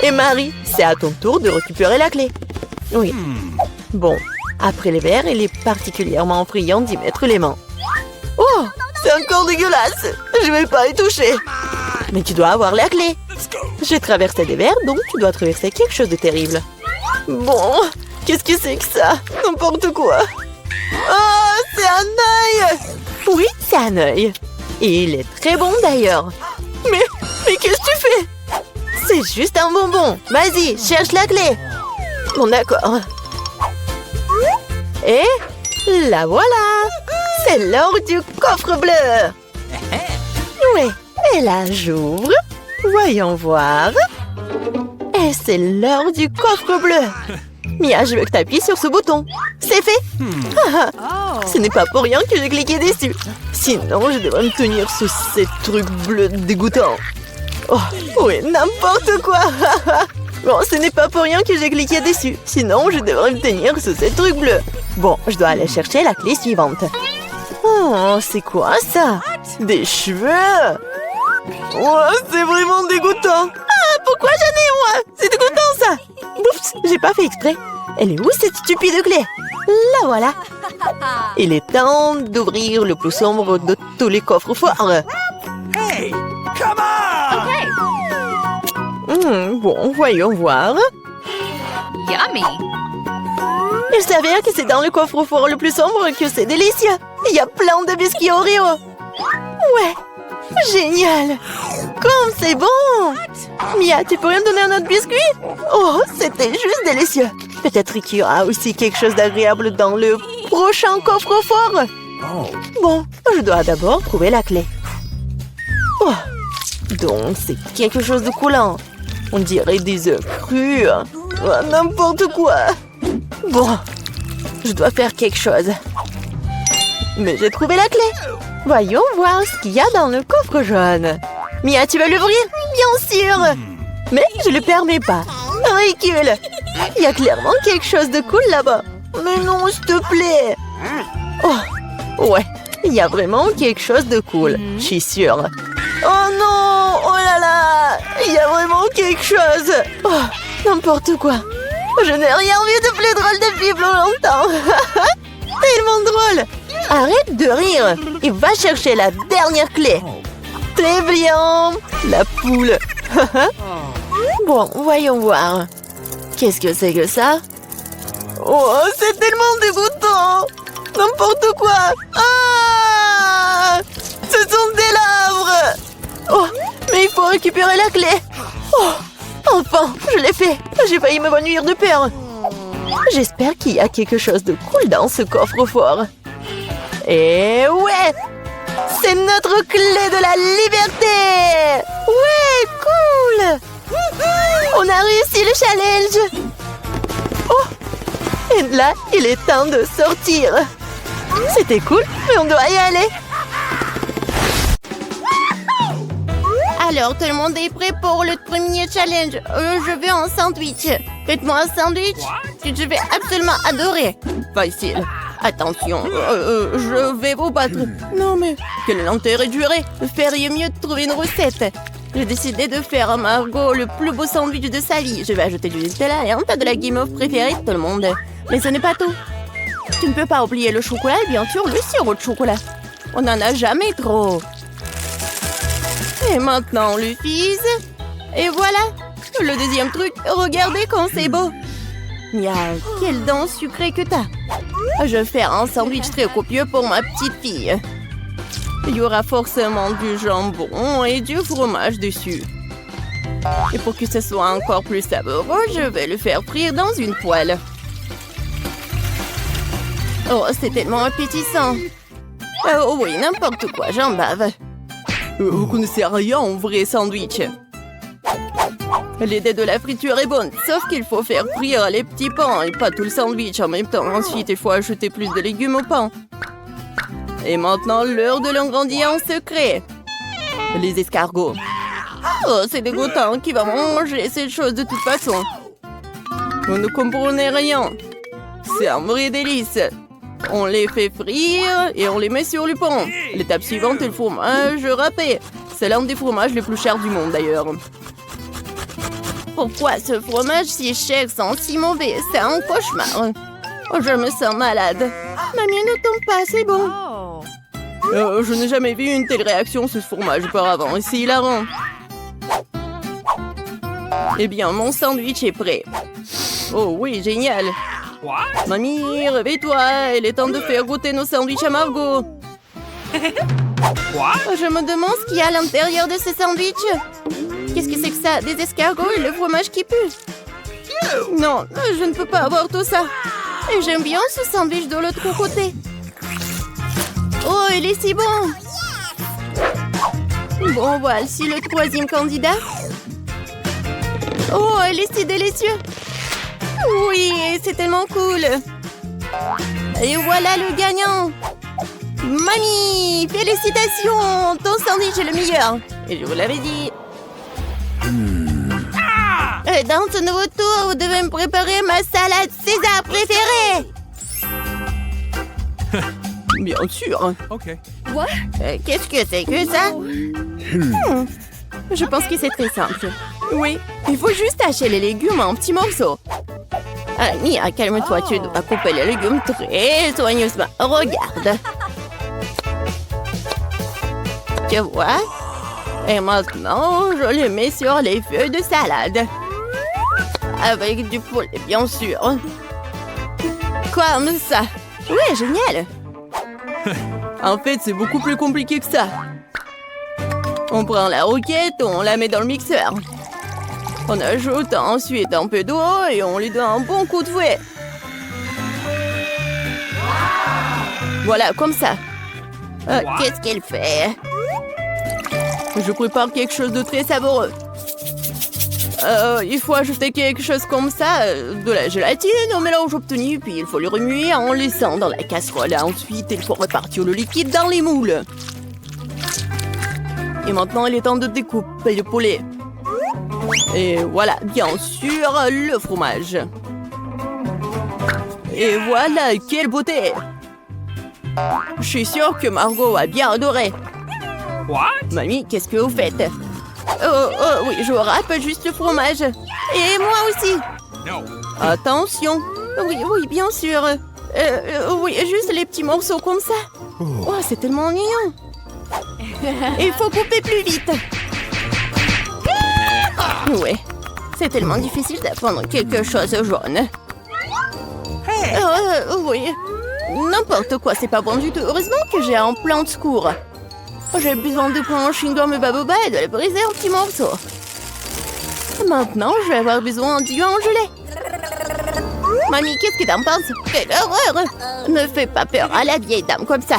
Et Marie, c'est à ton tour de récupérer la clé. Oui. Bon, après les verres, il est particulièrement friand d'y mettre les mains. Oh, c'est encore dégueulasse. Je vais pas y toucher. Mais tu dois avoir la clé. J'ai traversé des verres, donc tu dois traverser quelque chose de terrible. Bon, qu'est-ce que c'est que ça? N'importe quoi. Oh, c'est un œil. Oui, c'est un œil. Et il est très bon d'ailleurs. Mais qu'est-ce que tu fais? C'est juste un bonbon. Vas-y, cherche la clé. Bon, d'accord. Et la voilà. C'est l'heure du coffre bleu. Oui, et là, j'ouvre. Voyons voir. Et c'est l'heure du coffre bleu. Mia, je veux que tu appuies sur ce bouton. C'est fait. Ce n'est pas pour rien que j'ai cliqué dessus. Sinon, je devrais me tenir sous ces trucs bleus dégoûtants. Oh, oui, n'importe quoi. Bon, ce n'est pas pour rien que j'ai cliqué dessus. Sinon, je devrais me tenir sous ces trucs bleus. Bon, je dois aller chercher la clé suivante. Oh, c'est quoi ça? Des cheveux? Oh, c'est vraiment dégoûtant. Ah, pourquoi j'en ai, moi? C'est dégoûtant, ça. Oups, j'ai pas fait exprès. Elle est où, cette stupide clé? La voilà. Il est temps d'ouvrir le plus sombre de tous les coffres forts. Bon, voyons voir. Yummy! Il s'avère que c'est dans le coffre-fort le plus sombre que c'est délicieux. Il y a plein de biscuits Oreo. Ouais, génial. Comme c'est bon. Mia, tu pourrais me donner un autre biscuit? Oh, c'était juste délicieux. Peut-être qu'il y aura aussi quelque chose d'agréable dans le prochain coffre-fort. Bon, je dois d'abord trouver la clé. Oh, donc c'est quelque chose de coulant. On dirait des œufs crus. Oh, n'importe quoi. Bon, je dois faire quelque chose. Mais j'ai trouvé la clé. Voyons voir ce qu'il y a dans le coffre jaune. Mia, tu vas l'ouvrir? Bien sûr. Mais je ne le permets pas. Ridicule. Il y a clairement quelque chose de cool là-bas. Mais non, s'il te plaît. Oh, ouais. Il y a vraiment quelque chose de cool. Je suis sûre. Oh non! Oh là là! Il y a vraiment quelque chose! Oh, n'importe quoi! Je n'ai rien vu de plus drôle depuis plus longtemps! Tellement drôle! Arrête de rire et va chercher la dernière clé! Très bien! La poule! Bon, voyons voir. Qu'est-ce que c'est que ça? Oh, c'est tellement dégoûtant! N'importe quoi! Ah! Ce sont des larves! Oh, mais il faut récupérer la clé. Oh, enfin, je l'ai fait. J'ai failli m'évanouir de peur. J'espère qu'il y a quelque chose de cool dans ce coffre-fort. Et ouais, c'est notre clé de la liberté. Ouais, cool. On a réussi le challenge. Oh, et là, il est temps de sortir. C'était cool, mais on doit y aller. Alors, tout le monde est prêt pour le premier challenge. Je veux un sandwich. Faites-moi un sandwich. Je vais absolument adorer. Facile. Attention, je vais vous battre. Non mais, quel est l'intérêt de jurer? Vous feriez mieux de trouver une recette. J'ai décidé de faire à Margot le plus beau sandwich de sa vie. Je vais ajouter du Nutella et un tas de la guimauve préférée de tout le monde. Mais ce n'est pas tout. Tu ne peux pas oublier le chocolat et bien sûr le sirop de chocolat. On n'en a jamais trop. Et maintenant, le fils. Et voilà, le deuxième truc. Regardez comme c'est beau. Mia, quelle dent sucrée que t'as. Je vais faire un sandwich très copieux pour ma petite fille. Il y aura forcément du jambon et du fromage dessus. Et pour que ce soit encore plus savoureux, je vais le faire frire dans une poêle. Oh, c'est tellement appétissant. Oh oui, n'importe quoi, j'en bave. Vous connaissez rien en vrai sandwich. L'idée de la friture est bonne, sauf qu'il faut faire frire les petits pains et pas tout le sandwich en même temps. Ensuite, il faut ajouter plus de légumes au pain. Et maintenant, l'heure de l'ingrédient secret. Les escargots. Oh, c'est dégoûtant. Qui va manger cette chose de toute façon? Vous ne comprenez rien. C'est un vrai délice. On les fait frire et on les met sur le pain. L'étape suivante est le fromage râpé. C'est l'un des fromages les plus chers du monde d'ailleurs. Pourquoi ce fromage si cher sent si mauvais? C'est un cauchemar. Oh, je me sens malade. Mamie, ne tombe pas, c'est bon. Je n'ai jamais vu une telle réaction sur ce fromage auparavant. Et c'est hilarant. Eh bien, mon sandwich est prêt. Oh oui, génial. Mamie, réveille-toi. Il est temps de faire goûter nos sandwichs à Margot. Je me demande ce qu'il y a à l'intérieur de ce sandwich. Qu'est-ce que c'est que ça? Des escargots et le fromage qui pue? Non, je ne peux pas avoir tout ça. Et j'aime bien ce sandwich de l'autre côté. Oh, il est si bon. Bon, voici le troisième candidat. Oh, il est si délicieux. Oui, c'est tellement cool. Et voilà le gagnant. Mamie, félicitations. Ton sandwich est le meilleur. Et je vous l'avais dit. Dans ce nouveau tour, vous devez me préparer ma salade César préférée. Bien sûr. OK. Quoi? Qu'est-ce que c'est que ça? Je pense que c'est très simple. Oui, il faut juste hacher les légumes en petits morceaux. Mia, calme-toi, tu dois couper les légumes très soigneusement. Regarde. Tu vois? Et maintenant, je les mets sur les feuilles de salade. avec du poulet, bien sûr. Comme ça. Ouais, génial. En fait, c'est beaucoup plus compliqué que ça. On prend la roquette, on la met dans le mixeur. On ajoute ensuite un peu d'eau et on lui donne un bon coup de fouet. Voilà, comme ça. Qu'est-ce qu'elle fait? Je prépare quelque chose de très savoureux. Il faut ajouter quelque chose comme ça, de la gélatine au mélange obtenu, puis il faut le remuer en laissant dans la casserole. Ensuite, il faut répartir le liquide dans les moules. Et maintenant, il est temps de découper le poulet. Et voilà, bien sûr, le fromage. Et voilà, quelle beauté! Je suis sûre que Margot a bien adoré. What? Mamie, qu'est-ce que vous faites? Oui, je râpe juste le fromage. Et moi aussi. No. Attention. Oui, bien sûr. Oui, juste les petits morceaux comme ça. Oh, c'est tellement ennuyant. Il faut couper plus vite. Ouais, c'est tellement difficile d'apprendre quelque chose jaune. Oui, n'importe quoi, c'est pas bon du tout. Heureusement que j'ai un plan de secours. J'ai besoin de prendre un chewing-gum baboba et de le briser en petits morceaux. Maintenant, je vais avoir besoin d'yeux en gelée. Mamie, qu'est-ce que t'en penses? Quelle horreur! Ne fais pas peur à la vieille dame comme ça.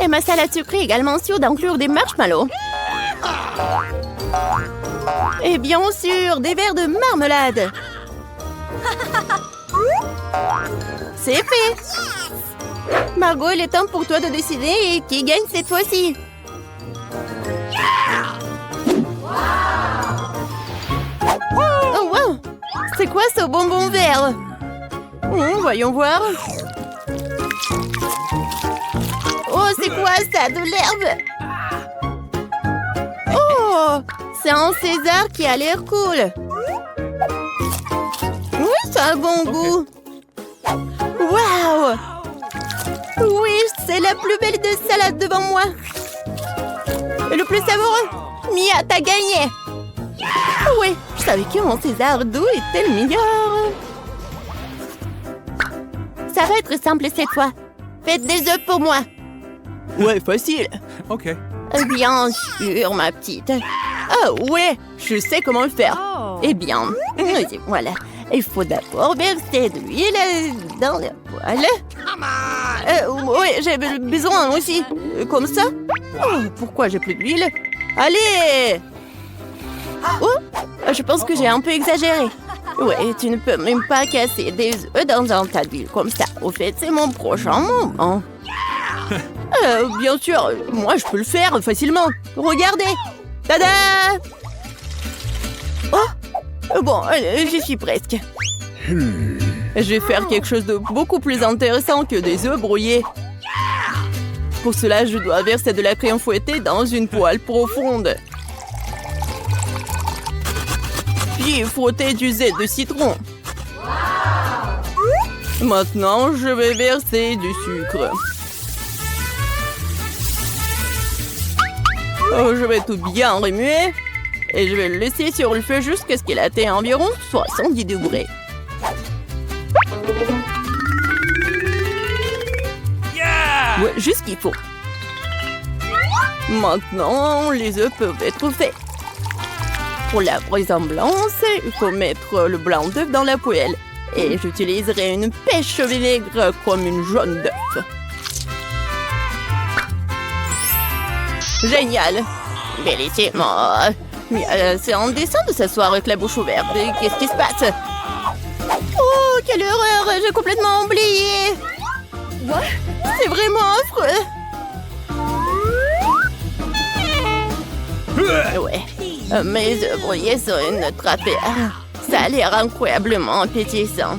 Et ma salade sucrée est également sûre d'inclure des marshmallows. Et bien sûr, des verres de marmelade. C'est fait. Margot, il est temps pour toi de décider qui gagne cette fois-ci. Oh, wow! C'est quoi ce bonbon vert? Voyons voir. Oh, c'est quoi ça? De l'herbe? Oh, c'est un César qui a l'air cool. Oui, ça a un bon goût. Waouh! Oui, c'est la plus belle de salade devant moi. Et le plus savoureux. Mia, t'as gagné. Oui, je savais que mon César doux était le meilleur. Ça va être simple cette fois. Faites des œufs pour moi. Ouais, facile. OK. Bien sûr, ma petite. Ah ouais, je sais comment le faire. Eh bien, voilà. Il faut d'abord verser de l'huile dans le poêle. Oui, j'ai besoin aussi. Comme ça. Oh, pourquoi j'ai plus d'huile? Allez! Oh, je pense que j'ai un peu exagéré. Ouais, tu ne peux même pas casser des œufs dans un tas d'huile comme ça. Au fait, c'est mon prochain moment. Bien sûr, moi je peux le faire facilement. Regardez! Tada! Oh! Bon, j'y suis presque. Je vais faire quelque chose de beaucoup plus intéressant que des œufs brouillés. Pour cela, je dois verser de la crème fouettée dans une poêle profonde. Puis frotter du zeste de citron. Maintenant, je vais verser du sucre. Je vais tout bien remuer. Et je vais le laisser sur le feu jusqu'à ce qu'il atteigne environ 70 degrés. Yeah! Ouais, juste ce qu'il faut. Maintenant, les œufs peuvent être faits. Pour la ressemblance, il faut mettre le blanc d'œuf dans la poêle. Et j'utiliserai une pêche au vinaigre comme une jaune d'œuf. Génial! Bellissimo! C'est indécent de s'asseoir avec la bouche ouverte. Qu'est-ce qui se passe? Oh, quelle horreur! J'ai complètement oublié! C'est vraiment affreux! Ouais, mes œufs brouillés sur une trappère. Ça a l'air incroyablement appétissant.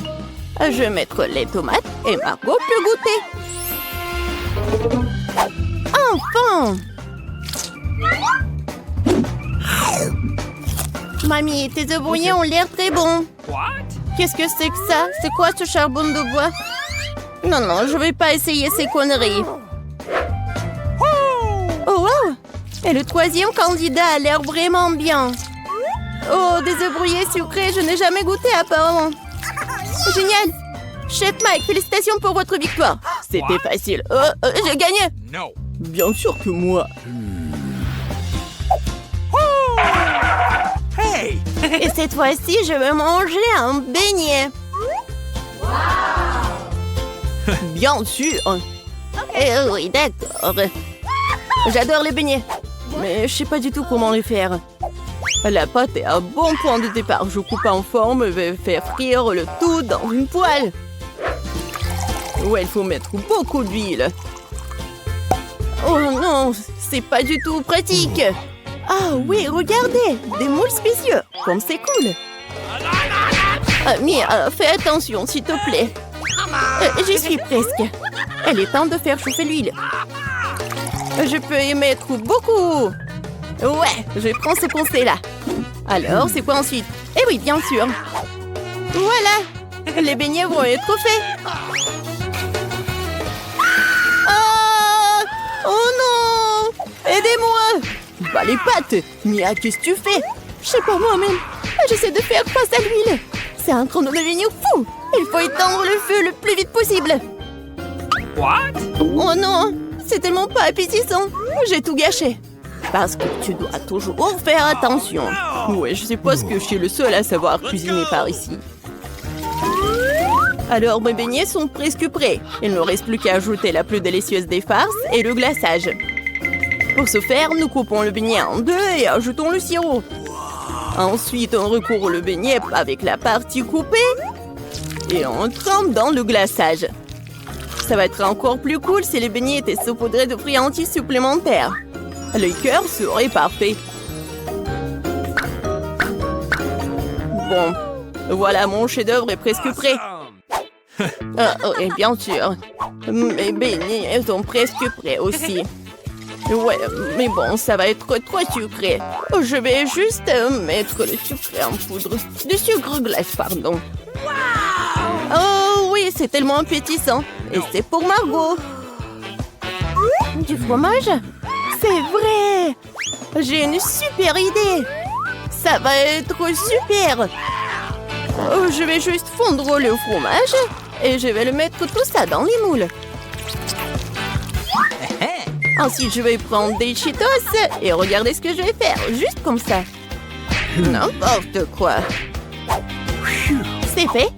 Je vais mettre les tomates et Margot peut goûter. Enfin! Mamie, tes œufs brouillés ont l'air très bons. What? Qu'est-ce que c'est que ça? C'est quoi ce charbon de bois? Non, je vais pas essayer ces conneries. Oh wow! Et le troisième candidat a l'air vraiment bien. Oh, des œufs brouillés sucrés, je n'ai jamais goûté apparemment. Génial! Chef Mike, félicitations pour votre victoire. C'était facile. J'ai gagné. No. Bien sûr que moi. Hey! Et cette fois-ci, je vais manger un beignet. Bien sûr. Eh oui, d'accord. J'adore les beignets. Mais je sais pas du tout comment les faire. La pâte est un bon point de départ. Je coupe en forme et vais faire frire le tout dans une poêle. Ouais, il faut mettre beaucoup d'huile. Oh non, c'est pas du tout pratique. Ah oui, regardez, des moules spéciaux. Comme c'est cool. Mia, fais attention, s'il te plaît. J'y suis presque. Elle est temps de faire chauffer l'huile. Je peux y mettre beaucoup. Ouais, je prends ce conseil-là. Alors, c'est quoi ensuite? Eh oui, bien sûr. Voilà, les beignets vont être faits. Ah! Oh non! Aidez-moi! Bah les pâtes! Mia, qu'est-ce que tu fais? Je sais pas moi-même. J'essaie de faire face à l'huile. C'est un chronomètre fou. Il faut éteindre le feu le plus vite possible. What? Oh non! C'est tellement pas appétissant. J'ai tout gâché. Parce que tu dois toujours faire attention. Ouais, je suppose que je suis le seul à savoir cuisiner par ici. Alors, mes beignets sont presque prêts. Il ne reste plus qu'à ajouter la plus délicieuse des farces et le glaçage. Pour ce faire, nous coupons le beignet en deux et ajoutons le sirop. Ensuite, on recouvre le beignet avec la partie coupée et on trempe dans le glaçage. Ça va être encore plus cool si les beignets étaient saupoudrés de friandises supplémentaires. Le cœur serait parfait. Bon, voilà, mon chef-d'œuvre est presque prêt. Et bien sûr, mes beignets sont presque prêts aussi. Ouais, mais bon, ça va être trop sucré. Je vais juste mettre le sucre en poudre. Du sucre glace, pardon. Oh oui, c'est tellement appétissant. Et c'est pour Margot. Du fromage? C'est vrai! J'ai une super idée! Ça va être super! Je vais juste fondre le fromage et je vais le mettre tout ça dans les moules. Ensuite, je vais prendre des Cheetos et regardez ce que je vais faire, juste comme ça. N'importe quoi. C'est fait.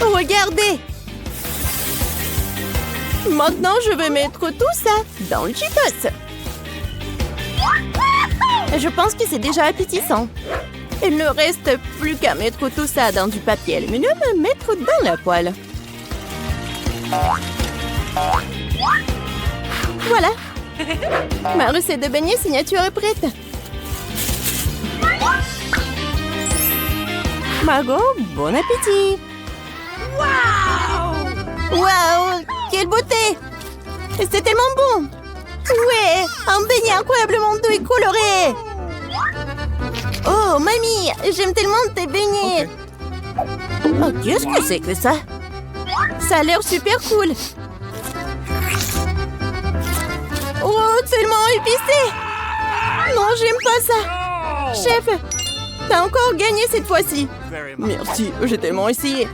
Regardez! Maintenant, je vais mettre tout ça dans le Cheetos. Je pense que c'est déjà appétissant. Il ne reste plus qu'à mettre tout ça dans du papier aluminium et mettre dans la poêle. Voilà. Ma recette de beignets signature est prête. Margot, bon appétit. Waouh, quelle beauté! C'est tellement bon! Ouais, un beignet incroyablement doux et coloré! Oh, mamie, j'aime tellement tes beignets! Oh, qu'est-ce que c'est que ça? Ça a l'air super cool! Oh, tellement épicé! Non, j'aime pas ça! Chef, t'as encore gagné cette fois-ci! Merci, j'ai tellement essayé!